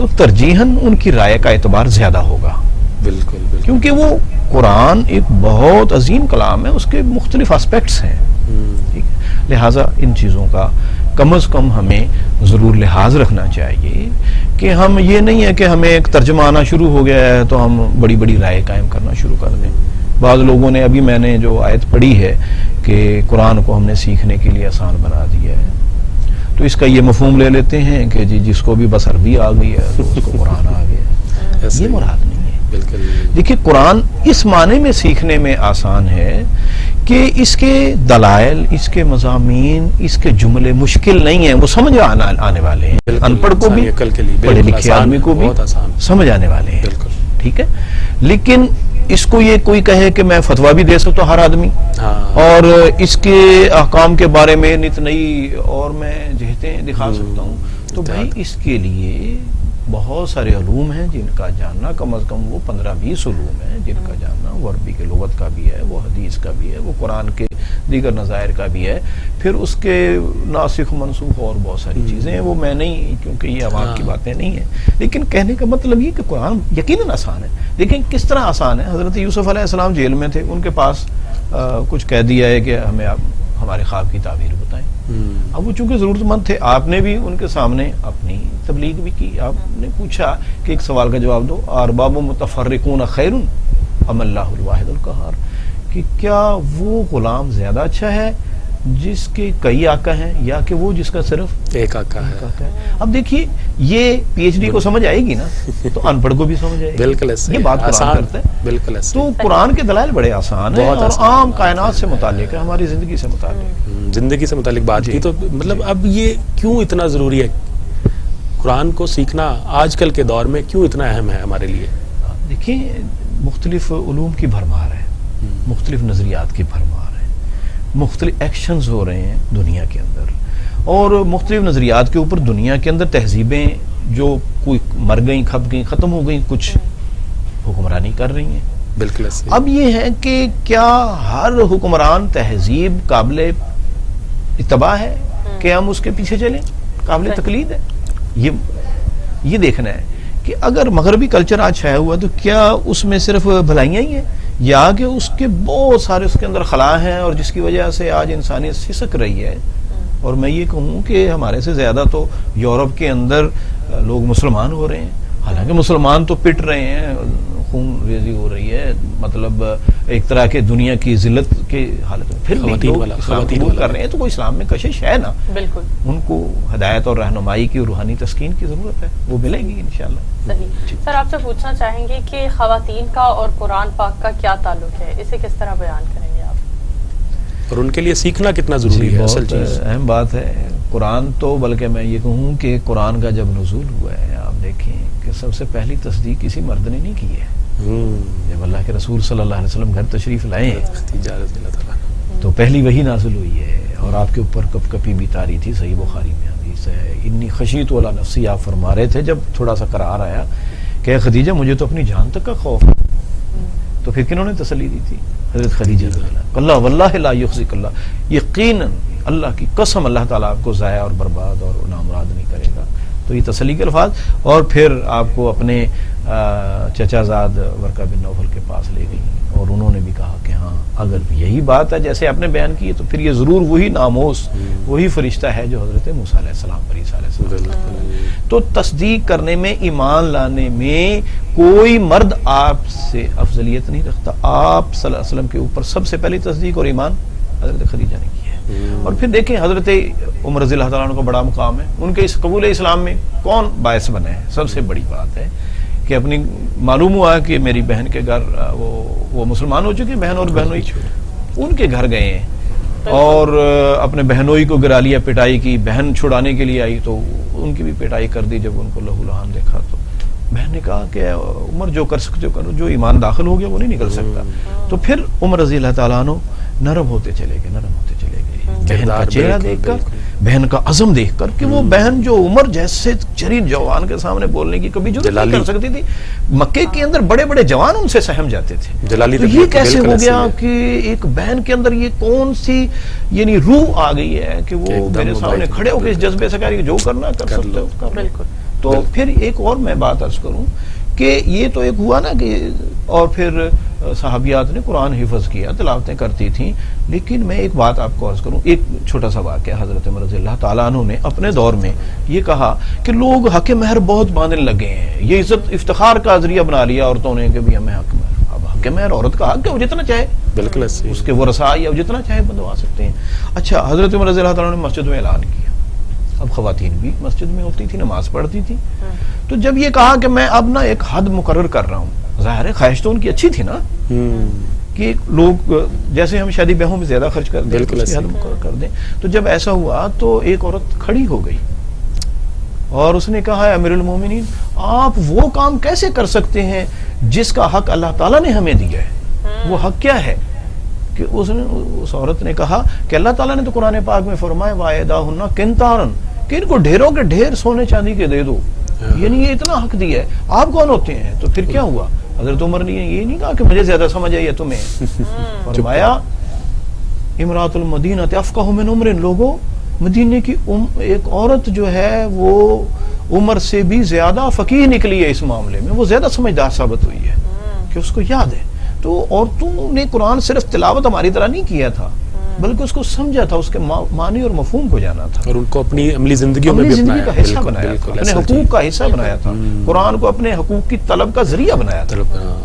تو ترجیحاً ان کی رائے کا اعتبار زیادہ ہوگا. بالکل کیونکہ وہ قرآن ایک بہت عظیم کلام ہے, اس کے مختلف اسپیکٹس ہیں, ٹھیک ہے, لہٰذا ان چیزوں کا کم از کم ہمیں ضرور لحاظ رکھنا چاہیے کہ ہم یہ نہیں ہے کہ ہمیں ایک ترجمہ آنا شروع ہو گیا ہے تو ہم بڑی بڑی رائے قائم کرنا شروع کر دیں. بعض لوگوں نے, ابھی میں نے جو آیت پڑھی ہے کہ قرآن کو ہم نے سیکھنے کے لیے آسان بنا دیا ہے, تو اس کا یہ مفہوم لے لیتے ہیں کہ جی جس کو بھی بس عربی آ گئی ہے تو اس کو قرآن آ گیا ہے. یہ مراد نہیں ہے. دیکھیے قرآن اس معنی میں سیکھنے میں آسان ہے کہ اس کے دلائل, اس کے مضامین, اس کے جملے مشکل نہیں ہیں, وہ سمجھ آنے والے ہیں, ان پڑھ کو بھی پڑھے لکھے آدمی کو بھی سمجھ آنے والے ہیں, ٹھیک ہے. لیکن اس کو یہ کوئی کہے کہ میں فتویٰ بھی دے سکتا ہوں ہر آدمی, اور اس کے احکام کے بارے میں نت نئی اور میں جہتیں دکھا سکتا ہوں, تو بھائی اس کے لیے بہت سارے علوم ہیں جن کا جاننا, کم از کم وہ 15-20 علوم ہیں جن کا جاننا, وہ عربی کے لغت کا بھی ہے, وہ حدیث کا بھی ہے, وہ قرآن کے دیگر نظائر کا بھی ہے, پھر اس کے ناسخ منسوخ اور بہت ساری چیزیں ہیں, وہ میں نہیں, کیونکہ یہ عوام کی باتیں نہیں ہیں. لیکن کہنے کا مطلب یہ کہ قرآن یقیناً آسان ہے. لیکن کس طرح آسان ہے؟ حضرت یوسف علیہ السلام جیل میں تھے, ان کے پاس کچھ کہہ دیا ہے کہ ہمیں آپ ہمارے خواب کی تعبیر بتائیں. اب وہ چونکہ ضرورت مند تھے, آپ نے بھی ان کے سامنے اپنی تبلیغ بھی کی, آپ نے پوچھا کہ ایک سوال کا جواب دو, ارباب متفرقون خیر ام اللہ الواحد القہار, کہ کیا وہ غلام زیادہ اچھا ہے جس کے کئی آقا ہیں یا کہ وہ جس کا صرف ایک آقا ہے. اب دیکھیے یہ پی ایچ ڈی کو سمجھ آئے گی نا تو ان پڑھ کو بھی سمجھ آئے گی. بالکل یہ بات قرآن کرتا ہے. بالکل. تو قرآن کے دلائل بڑے آسان ہیں اور عام کائنات سے متعلق ہے, ہماری زندگی سے متعلق, زندگی سے متعلق بات کی. تو مطلب اب یہ کیوں اتنا ضروری ہے قرآن کو سیکھنا, آج کل کے دور میں کیوں اتنا اہم ہے ہمارے لیے؟ دیکھیں مختلف علوم کی بھرمار ہے, مختلف نظریات کی بھرمار ہے, مختلف ایکشنز ہو رہے ہیں دنیا کے اندر, اور مختلف نظریات کے اوپر دنیا کے اندر تہذیبیں جو کوئی مر گئیں, کھپ گئیں, ختم ہو گئیں, کچھ حکمرانی کر رہی ہیں. بالکل. اب یہ ہے کہ کیا ہر حکمران تہذیب قابل اتباع ہے کہ ہم اس کے پیچھے چلیں, قابل تقلید ہے؟ یہ دیکھنا ہے کہ اگر مغربی کلچر آج چھایا ہوا تو کیا اس میں صرف بھلائیاں ہی ہیں یا کہ اس کے بہت سارے اس کے اندر خلا ہیں اور جس کی وجہ سے آج انسانیت سسک رہی ہے. اور میں یہ کہوں کہ ہمارے سے زیادہ تو یورپ کے اندر لوگ مسلمان ہو رہے ہیں, حالانکہ مسلمان تو پٹ رہے ہیں, خون ریزی ہو رہی ہے, مطلب ایک طرح کے دنیا کی ذلت کے حالت میں, پھر بھی لوگ اسلام قبول کر رہے ہیں. تو کوئی اسلام میں کشش ہے نا, بالکل ان کو ہدایت اور رہنمائی کی, روحانی تسکین کی ضرورت ہے, وہ ملے گی انشاءاللہ. صحیح. سر آپ سے پوچھنا چاہیں گے کہ خواتین کا اور قرآن پاک کا کیا تعلق ہے, اسے کس طرح بیان کریں گے آپ, اور ان کے لیے سیکھنا کتنا ضروری ہے؟ اصل چیز اہم بات ہے. قرآن تو بلکہ میں یہ کہوں کہ قرآن کا جب نزول ہوا ہے, آپ دیکھیں کہ سب سے پہلی تصدیق کسی مرد نے نہیں کی ہے. جب اللہ کے رسول صلی اللہ علیہ وسلم گھر تشریف لائے تو پہلی وحی نازل ہوئی ہے, اور آپ کے اوپر کپ کپی بھی تاری تھی. صحیح بخاری میں حدیث ہے, انی خشیت علی نفسی, آپ فرما رہے تھے جب تھوڑا سا قرار آیا کہ خدیجہ مجھے تو اپنی جان تک کا خوف ہے. تو پھر کنہوں نے تسلی دی تھی؟ حضرت خدیجہ رضی اللہ. اللہ واللہ لا یخزک اللہ, یقیناً اللہ کی قسم اللہ تعالیٰ آپ کو ضائع اور برباد اور نامراد نہیں کرے گا. تو یہ تسلی کے الفاظ. اور پھر آپ کو اپنے چچا زاد ورقہ بن نوفل کے پاس لے گئی اور انہوں نے بھی کہا کہ ہاں اگر یہی بات ہے جیسے آپ نے بیان کی ہے تو پھر یہ ضرور وہی ناموس, وہی فرشتہ ہے جو حضرت موسیٰ علیہ السلام پر عیسیٰ علیہ السلام. تو تصدیق کرنے میں, ایمان لانے میں کوئی مرد آپ سے افضلیت نہیں رکھتا. آپ صلی اللہ علیہ وسلم کے اوپر سب سے پہلی تصدیق اور ایمان حضرت خدیجہ نے کی ہے. اور پھر دیکھیں حضرت عمر رضی اللہ تعالیٰ عنہ کا بڑا مقام ہے, ان کے اس قبول اسلام میں کون باعث بنے ہیں؟ سب سے بڑی بات ہے کہ اپنی معلوم ہوا کہ میری بہن کے گھر وہ مسلمان ہو چکے, بہن اور بہنوئی, ان کے گھر گئے ہیں اور اپنے بہنوئی کو گرا لیا, پٹائی کی. بہن چھڑانے کے لیے آئی تو ان کی بھی پٹائی کر دی. جب ان کو لہو لہان دیکھا تو بہن نے کہا کہ عمر جو کر سکتے ہو کرو, جو ایمان داخل ہو گیا وہ نہیں نکل سکتا. تو پھر عمر رضی اللہ تعالیٰ عنہ نرم ہوتے چلے گئے, نرم ہوتے چلے گئے, بہن کا چہرہ دیکھ کر, بہن کا عزم دیکھ کر کہ وہ بہن جو عمر جیسے چرین جوان کے سامنے بولنے کی کبھی جرات نہیں کر سکتی تھی. مکے کے اندر بڑے بڑے جوان ان سے سہم جاتے تھے. تو یہ کیسے ہو گیا کہ ایک بہن کے اندر یہ کون سی یعنی روح آ گئی ہے کہ وہ میرے سامنے کھڑے ہو کے اس جذبے سے کہہ رہی ہے جو کرنا کر سکتے ہو. بالکل. تو پھر ایک اور میں بات عرض کروں کہ یہ تو ایک ہوا نا کہ اور پھر صحابیات نے قرآن حفظ کیا، تلاوتیں کرتی تھیں، لیکن میں ایک بات آپ کو عرض کروں، ایک چھوٹا سا واقعہ، حضرت عمر رضی اللہ تعالیٰ عنہ نے اپنے دور میں یہ کہا کہ لوگ حق مہر بہت باندھنے لگے ہیں، یہ عزت افتخار کا ذریعہ بنا لیا عورتوں نے کہ بھی ہمیں حق مہر، اب حق مہر عورت کا حق ہے، وہ جتنا چاہے بالکل اس کے ورثاء یا جتنا چاہے بندوا سکتے ہیں۔ اچھا، حضرت عمر رضی اللہ تعالیٰ نے مسجد میں اعلان کیا، اب خواتین بھی مسجد میں ہوتی تھی، نماز پڑھتی تھی، تو جب یہ کہا کہ میں اب نا ایک حد مقرر کر رہا ہوں، ظاہر ہے خواہش تو ان کی اچھی تھی نا کہ لوگ جیسے ہم شادی بیاہوں میں زیادہ خرچ کر دیں، اس کی حد مقرر کر دیں، تو جب ایسا ہوا تو ایک عورت کھڑی ہو گئی اور اس نے کہا، امیر المومنین آپ وہ کام کیسے کر سکتے ہیں جس کا حق اللہ تعالیٰ نے ہمیں دیا ہے؟ وہ حق کیا ہے؟ کہ اس عورت نے کہا کہ اللہ تعالیٰ نے تو قرآن پاک میں فرمایا وَآیَدَاهُنَّ قِنْطَارًا کہ ان کو ڈھیروں کے ڈھیر سونے چاندی کے دے دو، یعنی یہ اتنا حق دیا ہے، آپ کون ہوتے ہیں؟ تو پھر کیا ہوا؟ حضرت عمر نے یہ نہیں کہا کہ مجھے زیادہ سمجھ ہے یا تمہیں، فرمایا امراۃ المدینہ افقہ من عمر، لوگوں مدینے کی ایک عورت جو ہے وہ عمر سے بھی زیادہ فقیہ نکلی ہے، اس معاملے میں وہ زیادہ سمجھدار ثابت ہوئی ہے کہ اس کو یاد ہے۔ تو عورتوں نے قرآن صرف تلاوت ہماری طرح نہیں کیا تھا، بلکہ اس کو سمجھا تھا، اس کے معنی اور مفہوم کو جانا تھا، اور ان کو اپنی عملی زندگیوں میں بھی زندگی کا حصہ بنایا تھا، اپنے حقوق کا حصہ بنایا تھا، قرآن کو اپنے حقوق کی طلب کا ذریعہ بنایا تھا۔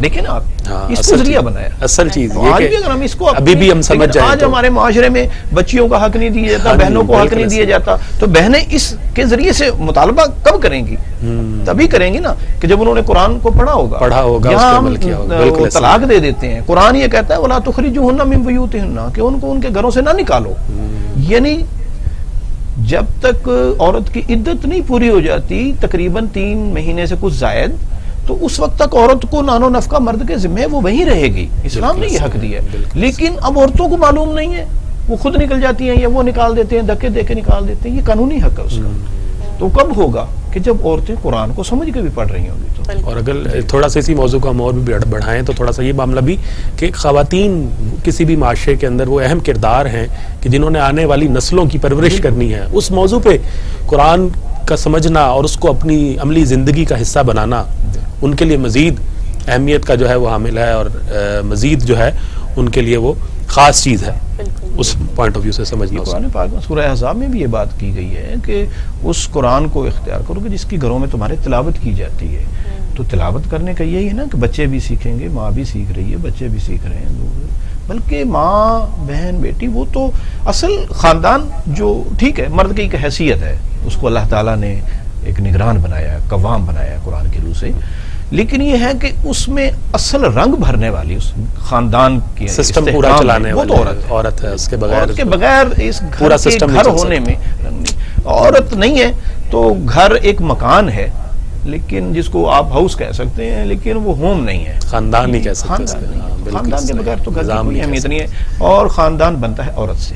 لیکن آپ اس کو ذریعہ بنایا، اصل چیز آج بھی اگر ہم اس کو ابھی بھی ہم سمجھ جائیں، آج ہمارے معاشرے میں بچیوں کا حق نہیں دیا جاتا، بہنوں کو حق نہیں دیا جاتا، تو بہنیں اس کے ذریعے سے مطالبہ کب کریں گی؟ تبھی کریں گی نا کہ جب انہوں نے قرآن کو پڑھا ہوگا، یہاں طلاق دے دیتے ہیں، قرآن یہ کہتا ہے وَلَا تُخْرِجُوهُنَّ مِن بُيُوتِهُنَّ کہ ان کو ان کے گھروں سے نہ نکالو، یعنی جب تک عورت کی عدت نہیں پوری ہو جاتی تقریباً 3 مہینے سے کچھ زائد، تو اس وقت تک عورت کو نان و نفقہ مرد کے ذمہ وہ وہیں رہے گی، اسلام نے یہ حق دیا ہے۔ لیکن اب عورتوں کو معلوم نہیں ہے، وہ خود نکل جاتی ہیں یا وہ نکال دیتے ہیں، دھکے دے کے نکال دیتے ہیں، یہ قانونی حق ہے اس کا۔ تو کب ہوگا کہ جب عورتیں قرآن کو سمجھ کے بھی پڑھ رہی ہوں گی۔ تو اور اگر تھوڑا سا اسی موضوع کو ہم اور بھی بڑھائیں تو تھوڑا سا یہ معاملہ بھی کہ خواتین کسی بھی معاشرے کے اندر وہ اہم کردار ہیں کہ جنہوں نے آنے والی نسلوں کی پرورش کرنی ہے، اس موضوع پہ قرآن کا سمجھنا اور اس کو اپنی عملی زندگی کا حصہ بنانا ان کے لیے مزید اہمیت کا جو ہے وہ حامل ہے، اور مزید جو ہے ان کے لیے وہ خاص چیز ہے اس پوائنٹ آف ویو سے سمجھنا۔ قرآن پاک میں سورہ احزاب میں بھی یہ بات کی گئی ہے کہ اس قرآن کو اختیار کرو کہ جس کی گھروں میں تمہارے تلاوت کی جاتی ہے۔ تو تلاوت کرنے کا یہی ہے نا کہ بچے بھی سیکھیں گے، ماں بھی سیکھ رہی ہے، بچے بھی سیکھ رہے ہیں، بلکہ ماں بہن بیٹی وہ تو اصل خاندان جو ٹھیک ہے مرد کی ایک حیثیت ہے، اس کو اللہ تعالیٰ نے ایک نگران بنایا، قوام بنایا قرآن کی روح سے، لیکن یہ ہے کہ اس میں اصل رنگ بھرنے والی اس خاندان کی سسٹم پورا چلانے والی وہ عورت ہے، اس کے بغیر اس پورا سسٹم گھر ہونے میں عورت نہیں ہے۔ تو گھر ایک مکان ہے لیکن جس کو آپ ہاؤس کہہ سکتے ہیں، لیکن وہ ہوم نہیں ہے، خاندان نہیں کہہ سکتے، خاندان کے بغیر تو گھر کی کوئی اہمیت نہیں ہے، اور خاندان بنتا ہے عورت سے،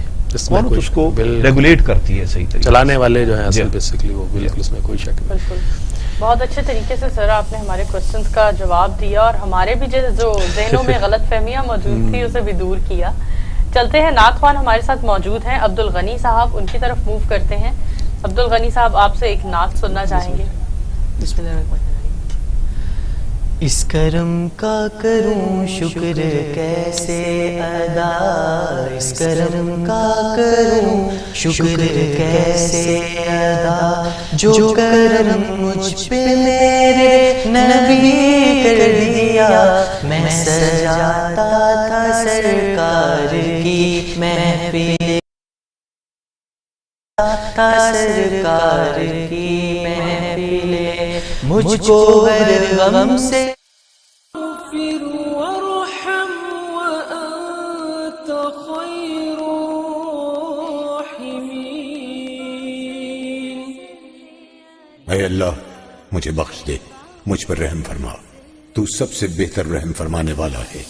عورت اس کو ریگولیٹ کرتی ہے صحیح طریقے چلانے والے جو ہیں اصل بیسیکلی وہ، بالکل اس میں کوئی شک نہیں۔ بہت اچھے طریقے سے سر آپ نے ہمارے کوسچنز کا جواب دیا اور ہمارے بھی جو ذہنوں میں غلط فہمیاں موجود تھی اسے بھی دور کیا۔ چلتے ہیں، نعت خوان ہمارے ساتھ موجود ہیں عبد الغنی صاحب، ان کی طرف موو کرتے ہیں۔ عبد الغنی صاحب آپ سے ایک نعت سننا چاہیں گے۔ بسم اللہ الرحمن الرحیم۔ اس کرم کا کروں شکر کیسے ادا، اس کرم کا کروں شکر کیسے ادا، جو کرم مجھ پہ میرے نبی کر دیا، میں سجاتا تھا سرکار کی محفل، تھا سرکار کی محفل، مجھ کو ہر غم سے اے اللہ مجھے بخش دے، مجھ پر رحم فرما، تو سب سے بہتر رحم فرمانے والا ہے۔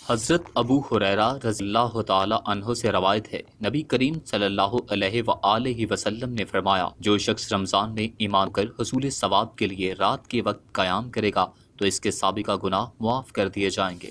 حضرت ابو ہریرہ رضی اللہ تعالی عنہ سے روایت ہے، نبی کریم صلی اللہ علیہ وآلہ وسلم نے فرمایا، جو شخص رمضان میں ایمان کر حصول ثواب کے لیے رات کے وقت قیام کرے گا تو اس کے سابقہ گناہ معاف کر دیے جائیں گے۔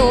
2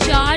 4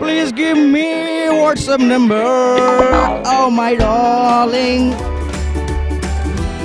Please give me WhatsApp number. Oh my darling.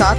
7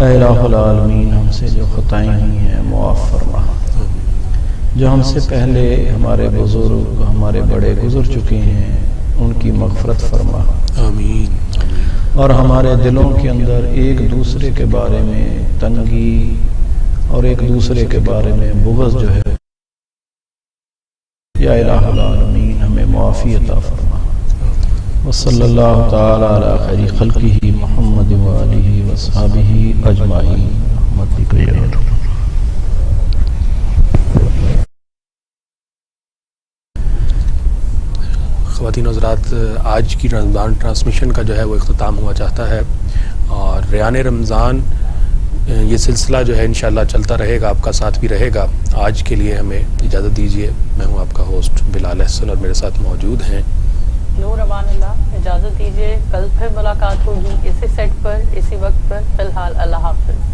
اے الہ العالمین ہم سے جو خطائیں ہوئی ہیں معاف فرما، جو ہم سے پہلے ہمارے بزرگ ہمارے بڑے گزر چکے ہیں ان کی مغفرت فرما، آمین۔ اور ہمارے دلوں کے اندر ایک دوسرے کے بارے میں تنگی اور ایک دوسرے کے بارے میں بغض جو ہے یا الہ العالمین ہمیں معافی عطا فرما۔ وصلی اللہ تعالی علی خیر خلقہ محمد وآلہ وصحبہ اجمعین برحمتک یا ارحم۔ خواتین و حضرات، آج کی رمضان ٹرانسمیشن کا جو ہے وہ اختتام ہوا چاہتا ہے، اور ریان رمضان یہ سلسلہ جو ہے انشاءاللہ چلتا رہے گا، آپ کا ساتھ بھی رہے گا۔ آج کے لیے ہمیں اجازت دیجیے، میں ہوں آپ کا ہوسٹ بلال احسن اور میرے ساتھ موجود ہیں نور امان اللہ۔ اجازت دیجیے، کل پھر ملاقات ہوگی اسی سیٹ پر اسی وقت پر۔ فی الحال اللہ حافظ۔